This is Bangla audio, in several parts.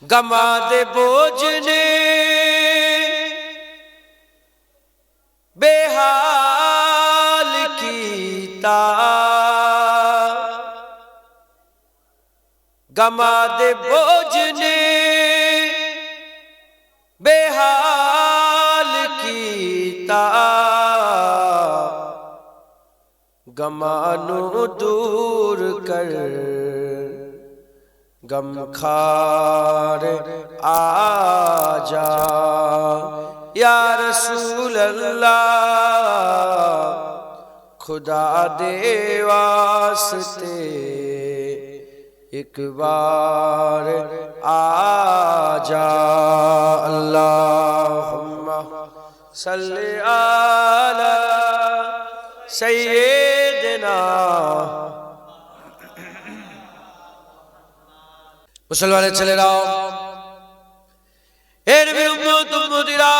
गमा दे बोझ ने बेहाल कीता, गमा दे बोझ ने बेहाल कीता, गमानू दूर कर गम खार आजा या रसूल अल्लाह, खुदा दे वास्ते एक बार आजा। अल्लाहुम्मा सल्ली अला सय्यिदिना। मुसलमाনের ছেলেরা, এর উম্মতিরা,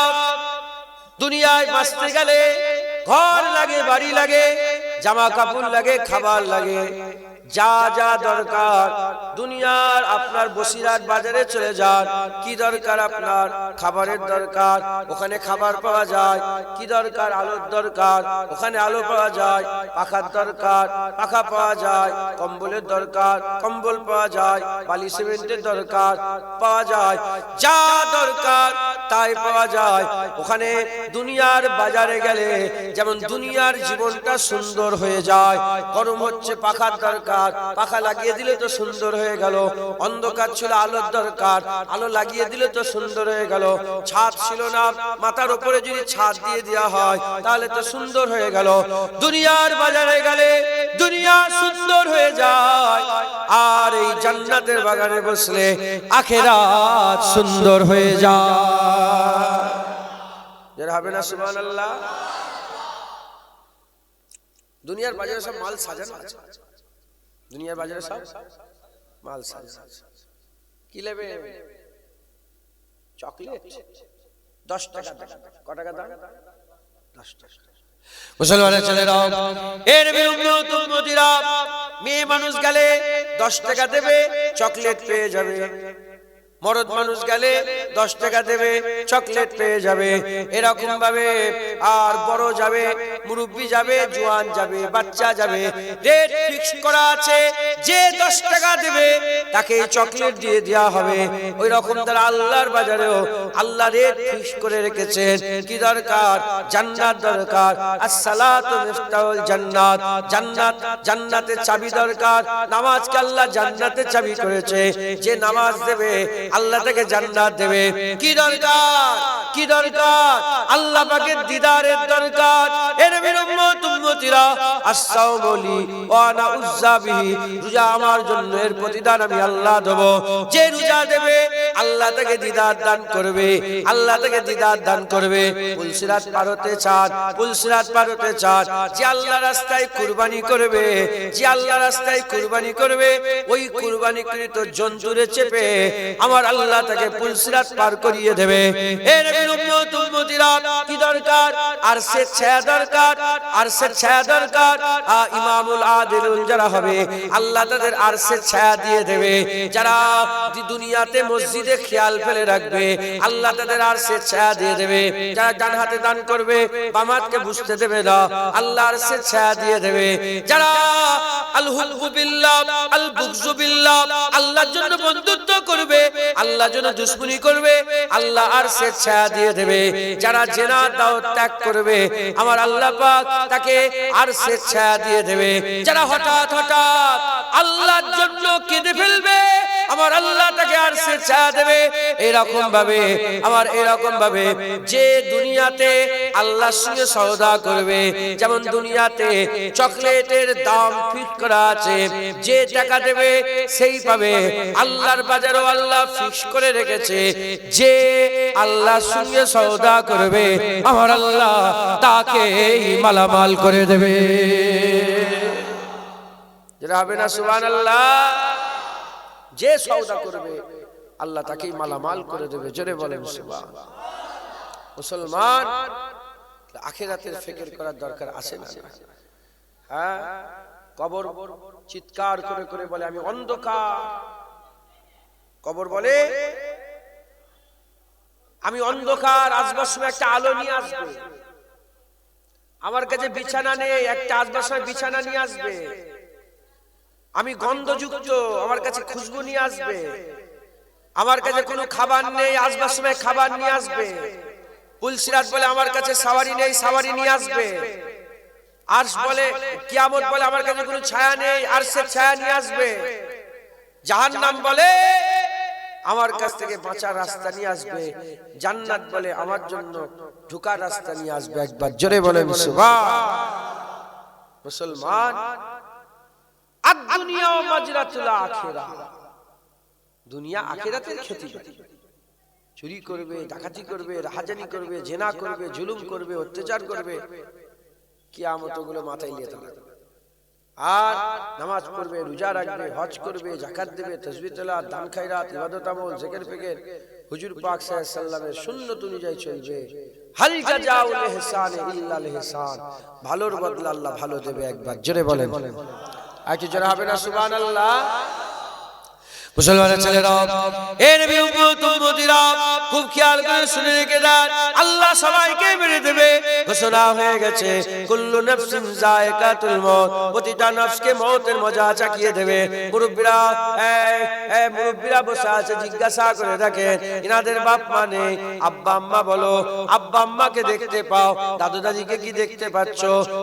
দুনিয়ায় বাঁচতে গেলে ঘর লাগে, বাড়ি লাগে, জামা কাপড় লাগে, খাবার লাগে, যা যা দরকার দুনিয়ার। আপনার বসিরহাট বাজারে চলে যান, কি দরকার আপনার? খাবারের দরকার, ওখানে খাবার পাওয়া যায়। কি দরকার? আলোর দরকার, ওখানে আলো পাওয়া যায়। পাখার দরকার, পাখা পাওয়া যায়। কম্বলের দরকার, কম্বল পাওয়া যায়। বালি সিমেন্টের দরকার পাওয়া যায়। যা দরকার তাই পাওয়া যায় ওখানে। দুনিয়ার বাজারে গেলে যেমন দুনিয়ার জীবনটা সুন্দর হয়ে যায়। গরম হচ্ছে, পাখার দরকার, পাখা লাগিয়ে দিলে তো সুন্দর হয়ে গেল। অন্ধকার ছিল, আলোর দরকার, আলো লাগিয়ে দিলে তো সুন্দর হয়ে গেল। ছাদ ছিল না, মাথার উপরে যদি ছাদ দিয়ে দেওয়া হয় তাহলে তো সুন্দর হয়ে গেল। দুনিয়ার বাজারে গেলে দুনিয়া সুন্দর হয়ে যায়, আর এই জান্নাতের বাগানে বসলে আখিরাত সুন্দর হয়ে যায়। যারা হবে না সুবহানাল্লাহ। দুনিয়ার বাজারে সব মাল সাজানো আছে, দুনিয়ার বাজারে সব মাল সাজানো আছে। কি নেবে? চকলেট 10 টাকা। কত টাকা দাম? 10 টাকা। মুসলমানের ছেলেরা, এর উম্মতিরা, মেয়ে মানুষ গেলে 10 টাকা দেবে, চকলেট পেয়ে যাবে। মরদ মানুষ গেলে 10 টাকা দেবে, চকলেট পেয়ে যাবে। এরকম ভাবে আর বড় যাবে, মুরব্বি যাবে, জওয়ান যাবে, বাচ্চা যাবে, রেট ফিক্স করা আছে। যে 10 টাকা দেবে তাকে চকলেট দিয়ে দেওয়া হবে। ওই রকম তারা আল্লাহর বাজারেও আল্লাহ রেট ফিক্স করে রেখেছেন। কি দরকার? জান্নাত দরকার। আসসালাতু মিফতাহুল জান্নাত, জান্নাত, জান্নাতের চাবি দরকার। নামাজকে আল্লাহ জান্নাতের চাবি করেছে। যে নামাজ দেবে আল্লাহ তাকে জান্নাত দেবে। কি দরকার? কি দরকার? আল্লাহ পাকের দিদারের দরকার। এর উম্মতিরা, আসসাউমু লি ওয়া আনা উযযা বিহি, রোজা আমার জন্য, এর প্রতিদান আমি আল্লাহ দেব। যে রোজা দেবে আল্লাহ তাকে দিদার দান করবে, আল্লাহ তাকে দিদার দান করবে। পুলসিরাত পার হতে চান, পুলসিরাত পার হতে চান, যে আল্লাহ রাস্তায় কুরবানি করবে, যে আল্লাহ রাস্তায় কুরবানি করবে, ওই কুরবানিকৃত জন্তুরে চেপে আমার আল্লাহ তাকে পুলসিরাত পার করিয়ে দেবে। এর উম্মতিরা, কি দরকার? আর সে ছায়া দরকার, আর সে ছায়া দরকার। ইমামুল আদিলুল যারা হবে আল্লাহ তাদের আর সে ছায়া দিয়ে দেবে। যারা দুনিয়াতে মসজিদে খেয়াল ফেলে রাখবে আল্লাহ তাদের আর সে ছায়া দিয়ে দেবে। যারা ডান হাতে দান করবে বাম হাতকে বুঝতে দেবে না, আল্লাহ আর সে ছায়া দিয়ে দেবে। যারা আল হুব্বু বিল্লাহ আল বুগযু বিল্লাহ, আল্লাহর জন্য বন্ধুত্ব করবে, আল্লাহর জন্য দুশমনি করবে, আল্লাহ আর সে ছায়া দিয়ে দেবে। যারা জিনা দাওয়াত ত্যাগ করবে আমার আল্লাহ পাক তাকে আর সে ছায়া দিয়ে দেবে। যারা হঠাৎ হঠাৎ আল্লাহর জন্য কেঁদে ফেলবে আমার আল্লাহ তাকে আর সে ছায়া দেবে। এরকম ভাবে আমার এরকম ভাবে যে দুনিয়াতে আল্লাহর সঙ্গে সওদা করবে, যেমন দুনিয়াতে চকলেটের দাম ফিক্স করা আছে, যে টাকা দেবে সেই পাবে। আল্লাহর বাজারও আল্লাহ ফিক্স করে রেখেছে, যে আল্লাহর সঙ্গে সওদা করবে আমার আল্লাহ তাকে মালামাল করে দেবে। যারা হবে না সুবহানাল্লাহ। যে সওদা করবে আল্লাহ তাকে মালামাল করে দেবে। জোরে বলেন সুবহানাল্লাহ। মুসলমান, আখিরাতের ফিকির করার দরকার আছে না? হ্যাঁ, কবর চিৎকার করে করে বলে আমি অন্ধকার। কবর বলে আমি অন্ধকার, আসবার সময় একটা আলো নিয়ে আসবে। আমার কাছে বিছানা নেই, একটা আসবার সময় বিছানা নিয়ে আসবে। আমি গন্ধযুক্ত, আমার কাছে খুশবু নিয়ে আসবে। আমার কাছে কোনো খাবার নেই, আসবার সময় খাবার নিয়ে আসবে। পুলসিরাত বলে আমার কাছে সাওয়ারি নেই, সাওয়ারি নিয়ে আসবে। আরশ বলে, কিয়ামত বলে আমার কাছে কোনো ছায়া নেই, আরশের ছায়া নিয়ে আসবে। জাহান্নাম বলে আমার কাছ থেকে বাঁচার রাস্তা নিয়ে আসবে। জান্নাত বলে আমার জন্য ঢোকার রাস্তা নিয়ে আসবে। একবার জোরে বলেন সুবহান। মুসলমান, আদ-দুনিয়া ওয়া মাজরাতুল আখিরাহ, দুনিয়া আখিরাতের খেতি। চুরি করবে, ডাকাতি করবে, রাহাজানি করবে, জেনা করবে, জুলুম করবে, অত্যাচার করবে, কিয়ামত গুলো মাথায় নিয়ে দাঁড়াবে। আর নামাজ পড়বে, রোজা রাখবে, হজ করবে, যাকাত দেবে, তাসবিহ তেলাওয়াত, দান খায়রাত, ইবাদত আমল, জিকির ফিকির হুজুর পাক সাল্লাল্লাহু আলাইহি সাল্লামের সুন্নাত অনুযায়ী চলবে। হাল জাযাউল ইহসান ইল্লাল ইহসান, ভালোর বদলা আল্লাহ ভালো দেবে। একবার জোরে বলেন, একটু জোরে হবে না সুবহানাল্লাহ। মুসলমানের ছেলেরা, এ নবী উম্মত উম্মতিরা, খুব খেয়াল করে শুনে রেখে দেন, আল্লাহ সবাইকে মেরে দেবে। ঘোষণা হয়ে গেছে, কুল্লু নাফসিন যায়কাতুল মউত, প্রতিটা নফসকে মওতের মজা চাখিয়ে দেবে। মুরব্বিরা বসে আছে, জিজ্ঞাসা করে দেখেন, এনাদের বাপ মা নেই, আব্বা আম্মা বলো, আব্বা আম্মাকে দেখতে পাও, দাদু দাদিকে কি দেখতে পাচ্ছ?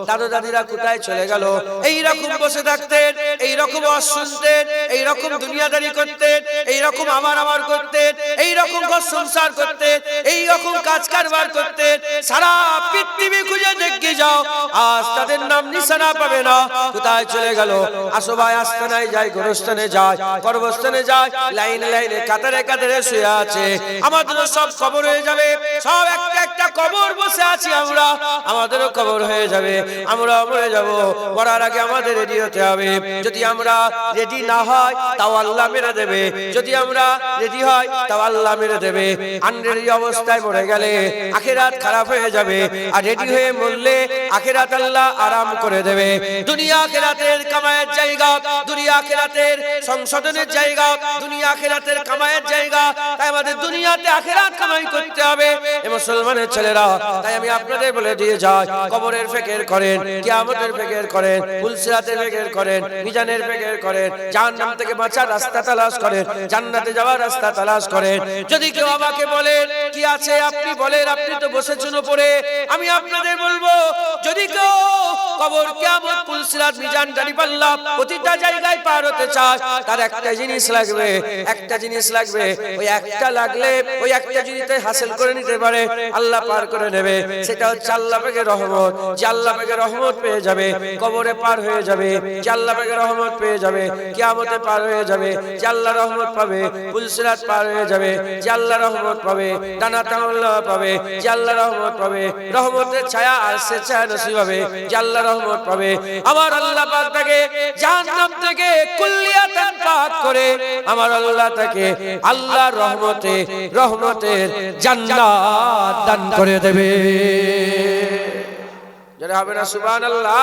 দাদু দাদিরা কোথায় চলে গেল? এই রকম বসে থাকতেন, এই রকম শুনতেন, এই রকম দুনিয়াদারি করতেন, এই রকম আমার করতেন, এই রকম ঘর সংসার করতেন, এই রকম কাজ কারবার করতেন। সারা পৃথিবী খুঁজে দেখে যাও, আজ তাদের নাম নিশানা পাবে না। কোথায় চলে গেল? আসো ভাই, আস্তানায় যায়, গোরস্থানে যায়, কর্মস্থানে যায়, লাইনে লাইনে কাতারে কাতারে শুয়ে আছে। আমাদের সব কবর হয়ে যাবে, সব একটা একটা কবর বসে আছি আমরা, আমাদেরও কবর হয়ে যাবে, আমরা মরে যাব। মরার আগে আমাদের রেডি হতে হবে। যদি আমরা রেডি না হয় তাও আল্লাহ মেরে দেবে, যদি আমরা রেডি হয় তাও আল্লাহ মেরে দেবে। আনরেডি অবস্থায় মরে গেলে আখিরাত খারাপ হয়ে যাবে, আর রেডি হয়ে মরলে আখিরাত আল্লাহ আরাম করে দেবে। দুনিয়া আখিরাতের কামায়ের জায়গা, দুনিয়া আখিরাতের সংশোধনের জায়গা, দুনিয়া আখিরাতের কামায়ের জায়গা। তাই আমাদের দুনিয়াতে আখিরাত কামাই করতে হবে। এ মুসলমানের ছেলেরা, তাই আমি আপনাদের বলে দিয়ে যাই, কবরের ফিকির করেন, কিয়ামতের ফিকির করেন, পুলসিরাতের ফিকির করেন, মিজানের ফিকির করেন, জাহান্নাম থেকে বাঁচার রাস্তা তালাশ করেন, জান্নাতে যাওয়ার রাস্তা তালাশ করেন। যদি কেউ আমাকে বলেন কি আছে, আপনি বলেন, আপনি তো বসেছেন উপরে, আমি আপনাদের বলবো, যদি কেউ কবর, কিয়ামত, পুলসিরাত, মিজান, দাঁড়িপাল্লা প্রতিটা জায়গায় পার হতে চায়, তার একটা জিনিস লাগবে, একটা জিনিস লাগবে। ওই একটা লাগলে, ওই একটা জিনিসে হাসিল করে নিতে পারে, আল্লাহ পার করে নেবে। সেটা হচ্ছে আল্লাহ পাকের রহমত। যে আল্লাহ পাকের রহমত পেয়ে যাবে, কবরে পার হয়ে যাবে। যে আল্লাহ পাকের রহমত পেয়ে যাবে, কিয়ামতে পার হয়ে যাবে। যে আল্লাহ রহমত পাবে, পুলসিরাত পার হয়ে যাবে। যে আল্লাহ রহমত পাবে, জান্নাত আল্লাহ পাবে। যে আল্লাহ রহমত পাবে, রহমতের ছায়া আরশের ছায়া নসিব হবে। যে আল্লাহ রহমত পাবে, আমার আল্লাহ পাক তাকে জাহান্নাম থেকে কুল্লিয়াতান পাক করে আমার আল্লাহ তাকে আল্লাহর রহমতে, রহমতের জান্নাত দান করে দেবে। যারা হবে না সুবহানাল্লাহ।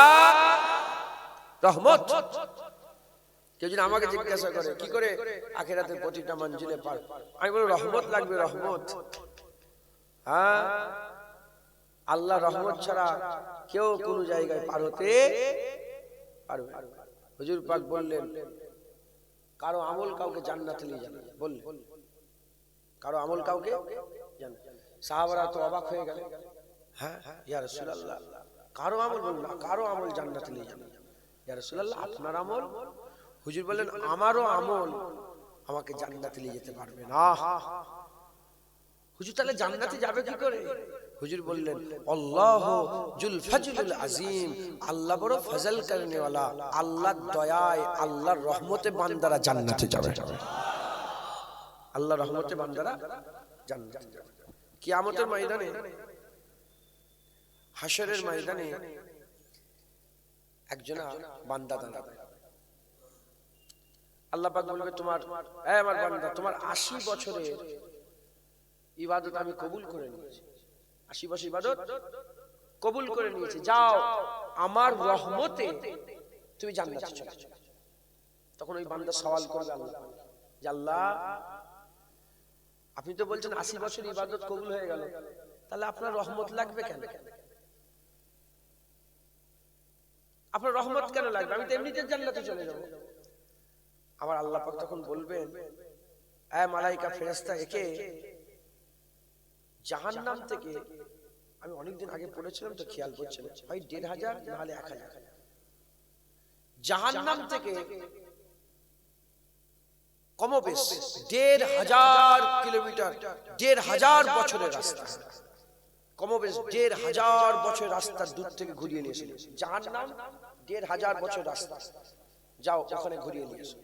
রহমত। কেউ যদি আমাকে জিজ্ঞাসা করে কি করে আখিরাতের প্রতিটা মঞ্জিলে পার, আমি বলবো রহমত লাগবে, রহমত। হ্যাঁ, আল্লাহ রহমত ছাড়া কেউ কোন জায়গায় পার হতে পারবে। হুজুর পাক বললেন, কারো আমল কাউকে জান্নাতে নিয়ে যাবে, বললেন কারো আমল কাউকে জান্নাতে। সাহাবারা তো অবাক হয়ে গেল, হ্যাঁ ইয়া রাসূলুল্লাহ, কারো আমল বলুন, কারো আমল জান্নাতে নিয়ে যাবে। ইয়া রাসূলুল্লাহ, আপনার আমল? হুজুর বললেন, আমারও আমল আমাকে জান্নাতে নিয়ে যেতে পারবে না। হুজুর তাহলে জান্নাতে যাবে কি করে? হুজুর বললেন, আল্লাহু জুল ফজলুল আযীম, আল্লাহ বড় ফজল করনে वाला, আল্লাহর দয়ায়, আল্লাহর রহমতে বান্দারা জান্নাতে যাবে। আল্লাহর রহমতে বান্দারা জান্নাতে যাবে। কিয়ামতের ময়দানে, হাশরের ময়দানে একজনা বান্দা দাঁড়াবে। আল্লাহ পাক বলবে, তোমার, এই আমার বান্দা, তোমার 80 বছরের ইবাদত আমি কবুল করে নিয়েছি, 80 বছর ইবাদত কবুল করে নিয়েছি, যাও আমার রহমতে তুমি জান্নাতে চলে যাও। তখন ওই বান্দা সওয়াল করবে আল্লাহ, যে আল্লাহ আপনি তো বলছেন 80 বছর ইবাদত কবুল হয়ে গেল, তাহলে আপনার রহমত লাগবে কেন? আপনার রহমত কেন লাগবে? আমি তো এমনিতে জান্নাতে চলে যাব। আমার আল্লাহ পাক তখন বলবেন, এ মালাইকা ফেরেশতা, একে জাহান্নাম থেকে, আমি অনেকদিন আগে পড়েছিলাম তো খেয়াল করছে না, হয় 1500 নাহলে 1000, জাহান্নাম থেকে কমবেশ 1500 কিলোমিটার, 1500 বছরের রাস্তা, কমবেশ 1500 বছর রাস্তা দূর থেকে ঘুরিয়ে নিয়ে এসেছে। জাহান্নাম 1500 বছর রাস্তা, যাও ওখানে ঘুরিয়ে নিয়ে এসো।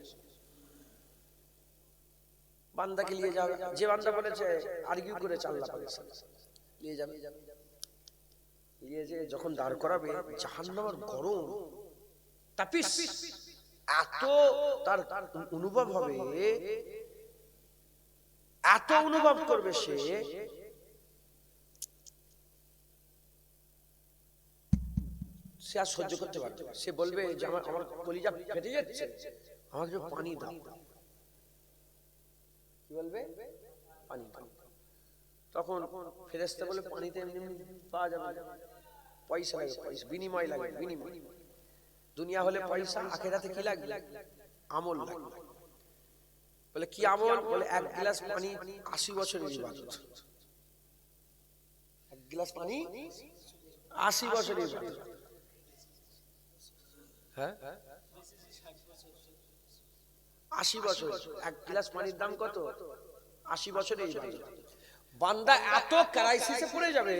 বান্দাকে নিয়ে যাবে, যে বান্দা বলেছে আরগিউ করে আল্লাহ পাকের সাথে, নিয়ে যাবে, নিয়ে যে যখন দাঁড় করাবে, জাহান্নামের গরম তাপিস এত তার অনুভব হবে, এত অনুভব করবে সে, সে আর সহ্য করতে পারবে না। সে বলবে যে আমার কলিজা ফেটে যাচ্ছে, আমাকে পানি দাও। কি বলবে? পানি দাও। তখন ফেরেশতা বলে, পানিতে এমনি এমনি পাওয়া যাবে না, পয়সা লাগে, পয়সা বিনিময় লাগে, বিনিময়। দুনিয়া হলে পয়সা, আখিরাতে কি লাগবে? আমল লাগবে। বলে কি আমল? বলে এক গ্লাস পানি 80 বছরের ইবাদত। এক গ্লাস পানি 80 বছরের ইবাদত। হ্যাঁ, 80 বছর, এক গ্লাস পানির দাম কত? 80 বছরের ইবাদত। বান্দা এত ক্রাইসিসে পড়ে যাবে,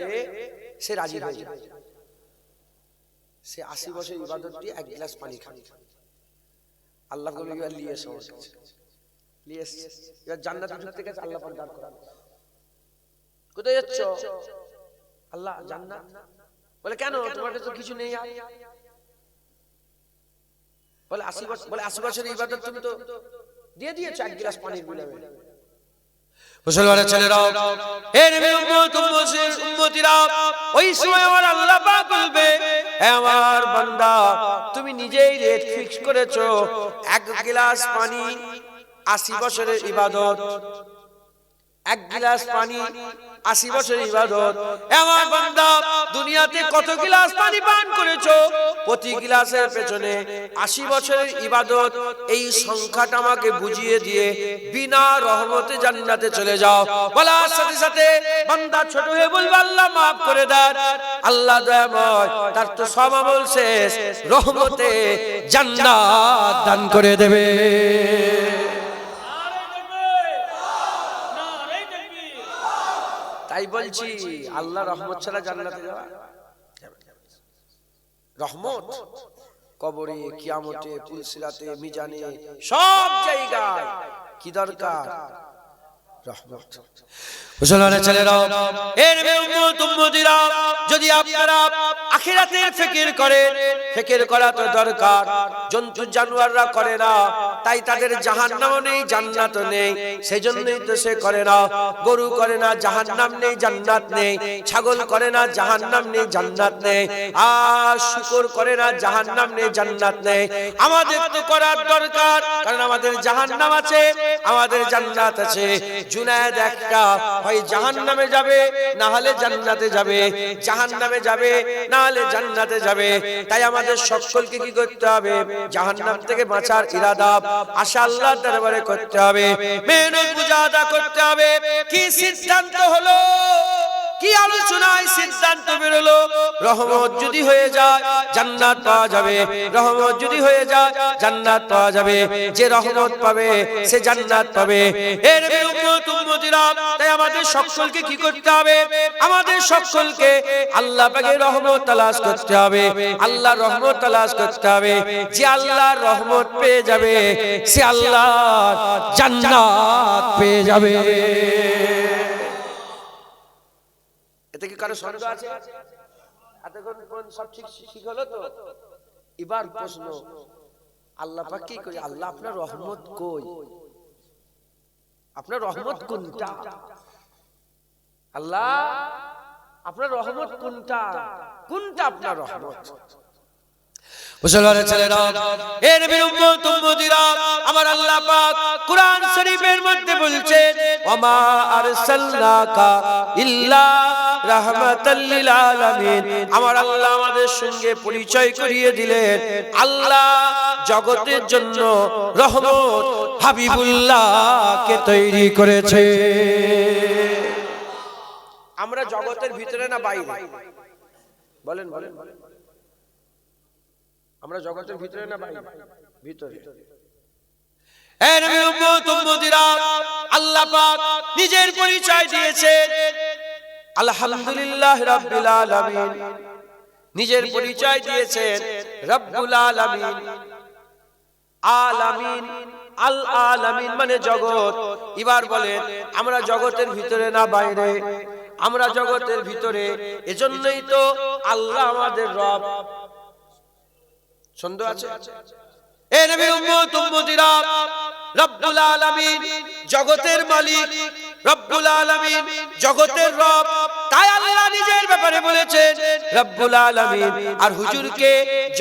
সে রাজি হয়ে যাবে, সে 80 বছর ইবাদত দিয়ে এক গ্লাস পানি খাবে। আল্লাহ বলে, এবার নিয়ে এসো, নিয়ে এসে এবার জান্নাতে ঢুকতে গেছে, আল্লাহ পাক দাঁড় করান, কোথায় যাচ্ছ? আল্লাহ, জান্নাত। বলে কেন, তোমার কাছে তো কিছু নেই? বলে 80 বছর, বলে 80 বছরের ইবাদত তুমি তো দিয়ে দিয়েছো এক গ্লাস পানির বিনিময়ে। মুসলমানের ছেলেরা, হে নবীর উম্মত, উম্মতিরা, ওই সময় আমার আল্লাহ পাক বলবে, হে আমার বান্দা, তুমি নিজেই রেট ফিক্স করেছো, এক গ্লাস পানি 80 বছরের ইবাদত, এক গ্লাস পানি 80 বছরের ইবাদত। আমার বান্দা, দুনিয়াতে কত গ্লাস পানি পান করেছো? প্রতি গ্লাসের পেছনে 80 বছরের ইবাদত। এই সংখ্যাটা আমাকে বুঝিয়ে দিয়ে বিনা রহমতে জান্নাতে চলে যাও। বলার সাথে সাথে বান্দা ছোট হয়ে বলবে, আল্লাহ মাফ করে দেন। আল্লাহ দয়াময়, তার তো সব আমল শেষ, রহমতে জান্নাত দান করে দেবে। তাই বলছি, আল্লাহ রহমত ছাড়া জান্নাতে যাওয়া যাবে না। রহমত কবরে, কিয়ামতে, পুলসিরাতে, মিজানে, সব জায়গায় কি দরকার? রহমত। মুসলমানের ছেলেরা, এর উম্মত উম্মতিরা, যদি আপনারা আখিরাতের ফিকির করেন, ফিকির করা তো দরকার। জন্তু জানোয়াররা করে না, তাই তাদের জাহান্নামও নেই, জান্নাতও নেই, সেজন্যই তো সে করে না। গরু করে না, জাহান্নাম নেই, জান্নাত নেই। ছাগল করে না, জাহান্নাম নেই, জান্নাত নেই। আর শুকর করে না, জাহান্নাম নেই, জান্নাত নেই। আমাদের তো করার দরকার, কারণ আমাদের জাহান্নাম আছে, আমাদের জান্নাত আছে। জুনায়েদ একটা, হয় জাহান্নামে যাবে না হলে জান্নাতে যাবে, জাহান্নামে যাবে না হলে জান্নাতে যাবে। তাই আমাদের সকলকে কি করতে হবে? জাহান্নাম থেকে বাঁচার ইরাদা, আশা আল্লাহর দরবারে করতে হবে, মেহনত মুজাহাদা করতে হবে। কি সিদ্ধান্ত হলো, কি আলোচনায় সিদ্ধান্ত বেরোলো? রহমত যদি হয়ে যায় জান্নাত পাওয়া যাবে, রহমত যদি হয়ে যায় জান্নাত পাওয়া যাবে। যে রহমত পাবে সে জান্নাত পাবে। এর উম্মত উম্মতিরা, তাই আমাদের সকলকে কি করতে হবে? আমাদের সকলকে আল্লাহ পাকের রহমত তালাশ করতে হবে, আল্লাহর রহমত তালাশ করতে হবে। যে আল্লাহর রহমত পেয়ে যাবে সে আল্লাহর জান্নাত পেয়ে যাবে। এতে কি কারো সন্দেহ আছে? এতক্ষণ সব ঠিক হলো তো? এবার প্রশ্ন, আল্লাহ পাক কি করি? আল্লাহ আপনার রহমত কই? আপনার রহমত কোনটা? আল্লাহ আপনার রহমত কোনটা? কোনটা আপনার রহমত? মুসলমানের ছেলেরা, এর নবীর উম্মত উম্মতিরা, আমার আল্লাহ পাক কুরআন শরীফের মধ্যে বলছেন ওমা আরসালনাকা ইল্লা রাহমাতাল লিল আলামিন। আমার আল্লাহ আমাদের সঙ্গে পরিচয় করিয়ে দিলেন আল্লাহ জগতের জন্য রহমত হাবিবুল্লাহকে তৈরি করেছে। আমরা জগতের ভিতরে না বাইরে? বলেন বলেন, আমরা জগতের ভিতরে না বাইরে? ভিতরে। এ নবী উম্মত উম্মতিরা, আল্লাহ পাক নিজের পরিচয় দিয়েছেন আলহামদুলিল্লাহ রাব্বিল আলামিন। নিজের পরিচয় দিয়েছেন রব্বুল আলামিন। আলামিন, আল আলামিন মানে জগৎ। এবার বলেন আমরা জগতের ভিতরে না বাইরে? আমরা জগতের ভিতরে। এজন্যই তো আল্লাহ আমাদের রব। সন্দেহ আছে? এ নবী উম্মত উম্মতিরা, রব্বুল আলামিন জগতের মালিক, রব্বুল আলামিন জগতের রব। তাই আল্লাহ নিজের ব্যাপারে বলেছেন রব্বুল আলামিন। আর হুজুরকে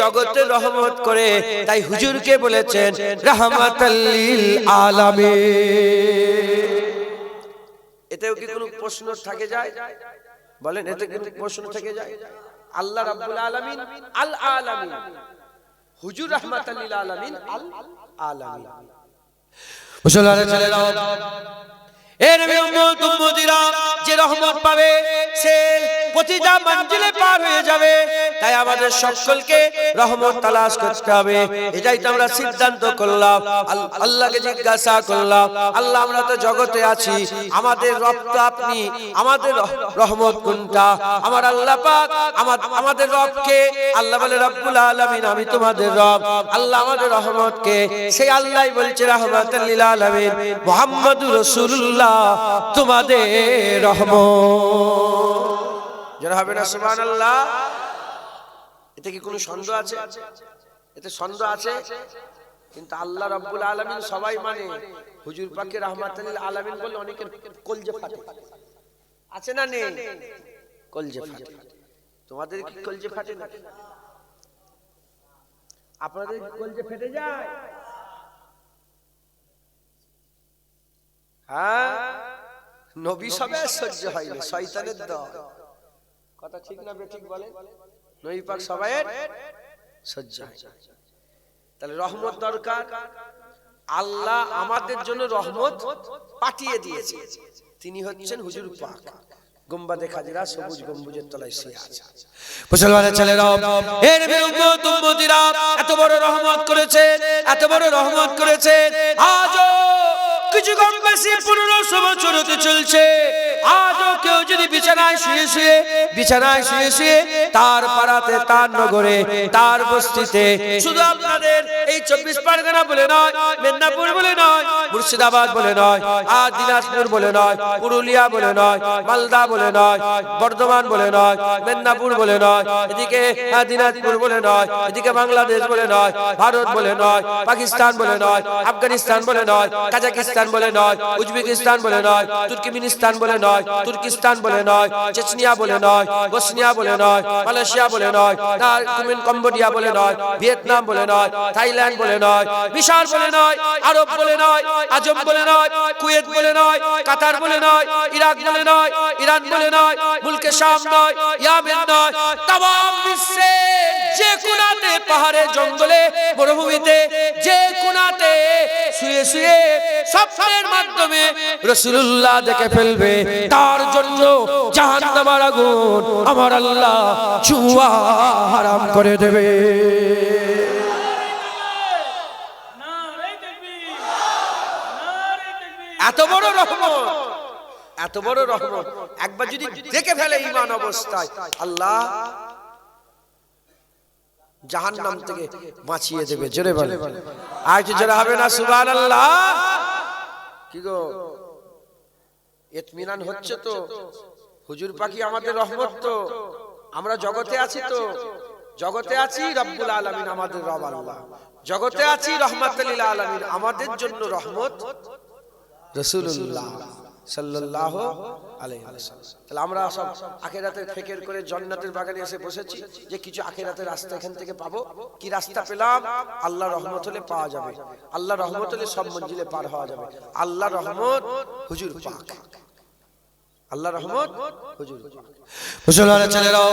জগতের রহমত করে তাই হুজুরকে বলেছেন রাহমাতাল লিল আলামিন। এতেও কি কোনো প্রশ্ন থেকে যায়? বলেন, এতে কোনো প্রশ্ন থেকে যায়? আল্লাহ রব্বুল আলামিন আল আলামিন, হুজুর রাহমাতাল লিল আলামিন আল আলামিন। মুসলমানের ছেলেরা, এ নবী উম্মত উম্মতিরা, যে রহমত পাবে সে প্রতিটা মঞ্জিলে পার হয়ে যাবে। তাই আমাদের সকলকে রহমত তালাশ করতে হবে। এটাই তো আমরা সিদ্ধান্ত করলাম। আল্লাহকে জিজ্ঞাসা করলাম, আল্লাহ আমরা তো জগতে আছি, আমাদের রব তো আপনি, আমাদের রহমত কোনটা? আমার আল্লাহ পাক আমাদের রবকে আল্লাহ বলে রব্বুল আলামিন, আমি তোমাদের রব। আল্লাহ আমাদের রহমতকে, সেই আল্লাহই বলছে রাহমাতাল লিল আলামিন, মুহাম্মাদুর রাসূলুল্লাহ তোমাদের রহমত। যারা হবে না সুবহানাল্লাহ। এতে কি কোনো সন্দেহ আছে? এতে সন্দেহ আছে? কিন্তু আল্লাহ রাব্বুল আলামিন সবাই মানে। হুজুর পাকে রাহমাতাল লিল আলামিন বলে অনেকের কলজে ফাটে। আছে না নেই? কলজে ফাটে। তোমাদের কি কলজে ফাটে না? আপনাদের কি কলজে ফেটে যায়? হ্যাঁ, নবী সবে সহ্য হয় না, শয়তানের দল। কথা ঠিক না বেঠিক বলেন? নবী পাক সবাই সহ্য হয়। তাহলে রহমত দরকার। আল্লাহ আমাদের জন্য রহমত পাঠিয়ে দিয়েছে। তিনি হচ্ছেন হুজুর পাক। গম্বাদে খাজরা সবুজ গম্বুজের তলায় শুয়ে আছে। মুসলমানের ছেলেরা, হে নবীর উম্মত উম্মতিরা, এত বড় রহমত করেছেন, এত বড় রহমত করেছেন। আজও কিছু কম বেশি 1500 বছর হতে চলছে। আজও কেউ যদি বিছানায় শুয়ে তার পাড়াতে, তার নগরে, তার বস্তিতে, শুধু আপনাদের এই 24 পরগনা বলে নয়, মেদিনীপুর বলে নয়, মুর্শিদাবাদ বলে নয়, আর দিনাজপুর বলে নয়, পুরুলিয়া বলে নয়, মালদা বলে নয়, বর্ধমান বলে নয়, মেদিনীপুর বলে নয়, এদিকে দিনাজপুর বলে নয়, এদিকে বাংলাদেশ বলে নয়, ভারত বলে নয়, পাকিস্তান বলে নয়, আফগানিস্তান বলে নয়, কাজাকিস্তান বলে নয়, উজবেকিস্তান বলে নয়, তুর্কমেনিস্তান বলে নয়, তুর্কিস্তান বলে নয়, চেচনিয়া বলে নয়, বসনিয়া বলে নয়, মালয়েশিয়া বলে নয়, কম্বোডিয়া বলে নয়, ভিয়েতনাম বলে নয়, থাইল্যান্ড বলে নয়, মিশর বলে নয়, আরব বলে নয়, আজম বলে নয়, কুয়েত বলে নয়, কাতার বলে নয়, ইরাক বলে নয়, ইরান বলে নয়, মুলকে শাম নয়, ইয়ামেন নয়, তামাম বিশ্বের যে কোনাতে, পাহাড়ে, জঙ্গলে, মরুভূমিতে, যে কোনাতে শুয়ে স্বপ্নের মাধ্যমে রাসূলুল্লাহ দেখে ফেলবে, তার জন্য জাহান্নামের আগুন আমার আল্লাহ ছুঁয়া হারাম করে দেবে। এত বড় রহমত, এত বড় রহমত একবার যদি দেখে ফেলে ঈমান অবস্থায়, আল্লাহ জাহান্নাম থেকে বাঁচিয়ে দেবে। জোরে বলে, আর কি জোরে হবে না সুবহানাল্লাহ? কি গো, ইতমিনান হচ্ছে তো? হুজুর পাকি আমাদের রহমত তো। আমরা জগতে আছি তো, জগতে আছি, রব্বুল আলামিন আমাদের রব আল্লাহ। জগতে আছি, রহমাতুল লিল আলামিন আমাদের জন্য রহমত রাসূলুল্লাহ সাল্লাল্লাহু আলাইহি ওয়াসাল্লাম। তাহলে আমরা সব আখিরাতের ফিকির করে জান্নাতের বাগানে এসে বসেছি যে কিছু আখিরাতের রাস্তা এখান থেকে পাবো। কি রাস্তা পেলাম? আল্লাহর রহমত হলে পাওয়া যাবে, আল্লাহর রহমত হলে সব মঞ্জিলে পার হওয়া যাবে। আল্লাহর রহমত হুজুর পাক, আল্লাহর রহমত হুজুর পাক। মুসলমানের ছেলেরাও,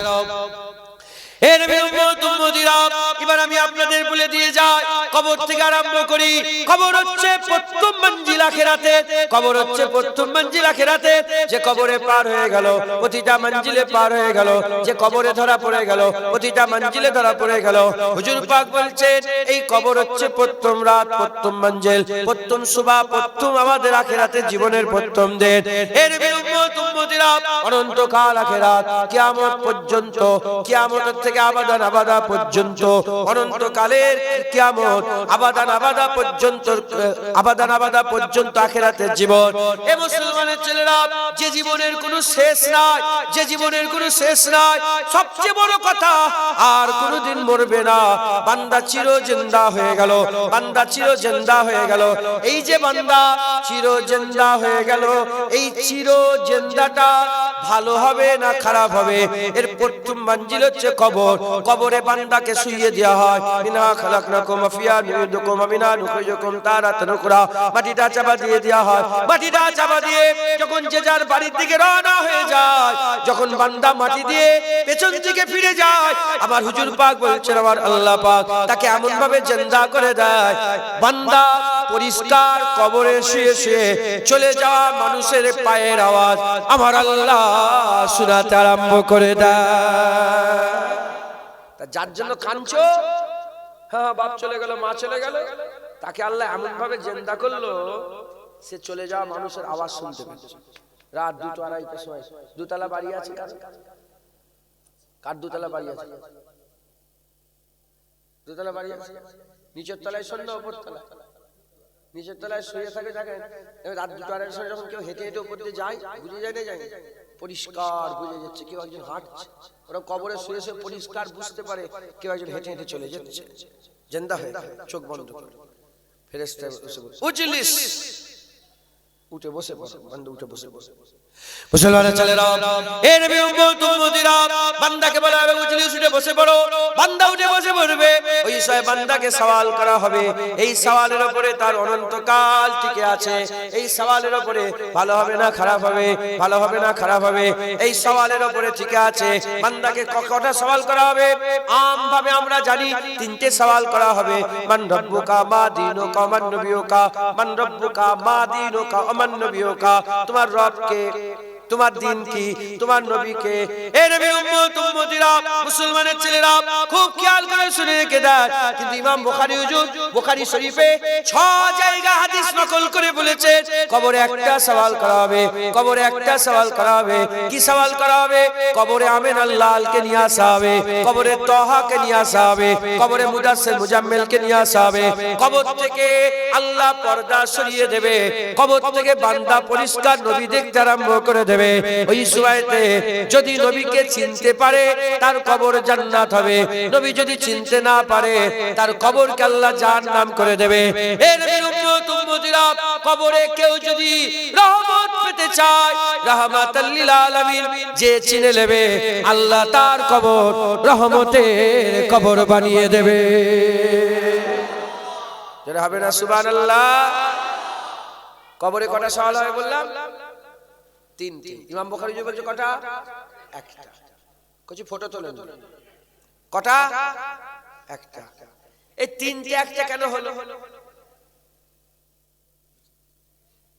এ নবীর উম্মত উম্মতিরা, এবার আমি আপনাদের বলে দিয়ে যাই, কবর থেকে আরম্ভ করি। কবর হচ্ছে প্রথম মঞ্জিল আখিরাতে, কবর হচ্ছে প্রথম মঞ্জিল আখিরাতে। যে কবরে পার হয়ে গেল প্রতিটা মঞ্জিলে পার হয়ে গেল, যে কবরে ধরা পড়ে গেল প্রতিটা মঞ্জিলে ধরা পড়ে গেল। হুজুর পাক বলছেন এই কবর হচ্ছে প্রথম রাত, প্রথম মঞ্জিল, প্রথম সুবা, প্রথম আমাদের আখিরাতের জীবনের প্রথম দিন। এ নবীর উম্মত উম্মতিরা, অনন্তকাল আখিরাত, কিয়ামত পর্যন্ত, কিয়ামত থেকে আবাদান আবাদা পর্যন্ত, অনন্তকালের কিয়ামত, আবাদান আবাদা পর্যন্ত, আবাদান আবাদা পর্যন্ত আখিরাতের জীবন। এ মুসলমানের ছেলেরা, যে জীবনের কোনো শেষ নাই, যে জীবনের কোনো শেষ নাই, সবচেয়ে বড় কথা আর কোনোদিন মরবে না। বান্দা চির জিন্দা হয়ে গেল, বান্দা চির জিন্দা হয়ে গেল। এই যে বান্দা চির জিন্দা হয়ে গেল, এই চির জিন্দাটা ভালো হবে না খারাপ হবে? এর প্রথম মঞ্জিল হচ্ছে কবর। কবরে বান্দাকে শুইয়ে দেওয়া হয়। মিনা খালাকনাকুম ওয়া ফিহা নুঈদুকুম ওয়া মিনা নুখরিজুকুম তারাতান উখরা। মাটিটা চাপা দিয়ে দেওয়া হয়। মাটিটা চাপা দিয়ে যখন যে যার বাড়ির দিকে রওনা হয়ে যায়, যখন বান্দা মাটি দিয়ে পেছন দিকে ফিরে যায়, আমার হুজুর পাক বলছেন, আমার আল্লাহ পাক তাকে এমন ভাবে জিন্দা করে দেয়, বান্দা পরিষ্কার কবরে শুয়ে শুয়ে চলে যাওয়া মানুষের পায়ের আওয়াজ আমার আল্লাহ শোনাতে আরম্ভ করে দেয়। যার জন্য কাঁদছো, হ্যাঁ বাপ চলে গেল, মা চলে গেল, তাকে আল্লাহ এমন ভাবে জিন্দা করলো, সে চলে যাওয়া মানুষের আওয়াজ শুনতে পাচ্ছে। রাত 2টো 2:30টার সময় দুতলা বাড়ি আছে, কার দুতলা বাড়ি আছে? দুতলা বাড়ি আছে, নিচের তলায় শোন না উপর তলায়? নিচের তলায় শুয়ে থাকে, দেখেন রাত 2টো 2:30টার সময় যখন কেউ হেঁটে হেঁটে উপর দিয়ে যায়, বুঝে যায় না, যায় পরিষ্কার বুঝে যাচ্ছে কেউ একজন হাঁটছে। ওরা কবরে শুয়ে শুয়ে পরিষ্কার বুঝতে পারে কেউ একজন হেঁটে হেঁটে চলে যাচ্ছে, জিন্দা হয়ে চোখ বন্ধ করে। ফেরেশতা উজলিস, উঠে বসে বসে, বান্দা উঠে বসে বসে। মুসলমানের ছেলেরা, এ নবী উম্মত উম্মতিরা, বান্দাকে বলা হবে উজলিস, উঠে বসে পড়ো। বান্দা উঠে বসে পড়বে, ওই সময় বান্দাকে সওয়াল করা হবে। এই সওয়ালের উপরে তার অনন্তকাল টিকে আছে। এই সওয়ালের উপরে ভালো হবে না খারাপ হবে, ভালো হবে না খারাপ হবে, এই সওয়ালের উপরে টিকে আছে। বান্দাকে কটা সওয়াল করা হবে? আম ভাবে আমরা জানি 3টে সওয়াল করা হবে। মান রব্বুকা মা দীনুকা মান নবিয়ুকা, মান রব্বুকা মা দীনুকা মান নবিয়ুকা, তোমার রবকে, তোমার দিন কি, তোমার নবীকে। এ নবী উম্মত উম্মতিরা, মুসলমানের ছেলেরা খুব খেয়াল করে শুনে রেখে দেন। কিন্তু ইমাম বুখারী হুজুর বুখারী শরীফে 6 জায়গা হাদিস নকল করে বলেছেন কবরে একটা সওয়াল করা হবে, কবরে একটা সওয়াল করা হবে। কি সওয়াল করা হবে? কবরে আমিন আল্লাহকে নিয়ে আসা হবে, কবরে তাহাকে নিয়ে আসা হবে, কবরে মুদাসসির মুজাম্মিলকে নিয়ে আসা হবে। কবর থেকে আল্লাহ পর্দা সরিয়ে দেবে, কবর থেকে বান্দা পরিষ্কার নবী দেখতে আরম্ভ করে দেবে। ওই সময়তে যদি নবীকে চিনতে পারে তার কবর জান্নাত হবে, নবী যদি চিনতে না পারে তার কবরকে আল্লাহ জাহান্নাম করে দেবে। এর উম্মত উম্মতিরা, কবরে কেউ যদি রহমত পেতে চায়, রাহমাতাল লিল আলামিন, যে চিনে নেবে আল্লাহ তার কবর রহমতের কবর বানিয়ে দেবে। যারা হবে না সুবহানাল্লাহ। কবরে কটা সওয়াল হয় বললাম? 3টে। ইমাম বুখারী যে বলছে কটা? একটা। কিছু ফটো তোলেন, কটা? একটা। এই 3টে একটা কেন হলো?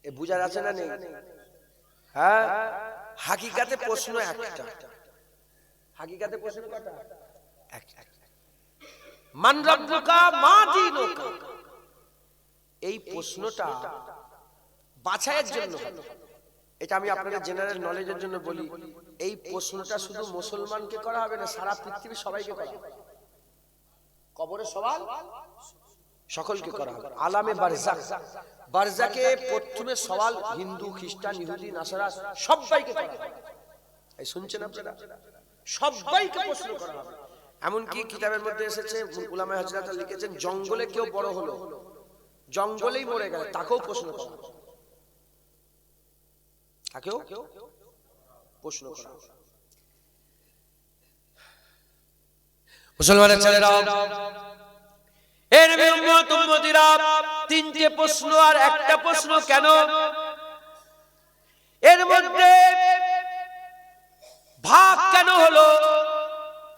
এ বুঝার আছে না নেই? হ্যাঁ, হাকিকাতে প্রশ্ন একটা। হাকিকাতে প্রশ্ন কটা? একটা। মান রব্বুকা মা দীনুকা, এই প্রশ্নটা বাছাইয়ের জন্য। এটা আমি আপনাদের জেনারেল নলেজের জন্য বলি। এই প্রশ্নটা শুধু মুসলমানকে করা হবে না, সারা পৃথিবীর সবাইকে করা হবে। কবরের সওয়াল সকলকে করা হবে। আলামে বারজাখ, বারজাকে প্রথমে সওয়াল হিন্দু, খ্রিস্টান, ইহুদি, নাসারা সবাইকে করা হবে। এই শুনছেন আপনারা? সবাইকে প্রশ্ন করা হবে। এমনকি কিতাবের মধ্যে এসেছে, উলামায়ে হযরত লিখেছেন, জঙ্গলে কেউ বড় হলো, জঙ্গলেই মরে গেল, তাকেও প্রশ্ন করা হবে। তাকেও প্রশ্ন করা। মুসলমানের ছেলেরা, এর নবী উম্মত উম্মতিরা, তিনটে প্রশ্ন আর একটা প্রশ্ন কেন? এর মধ্যে ভাগ কেন হলো?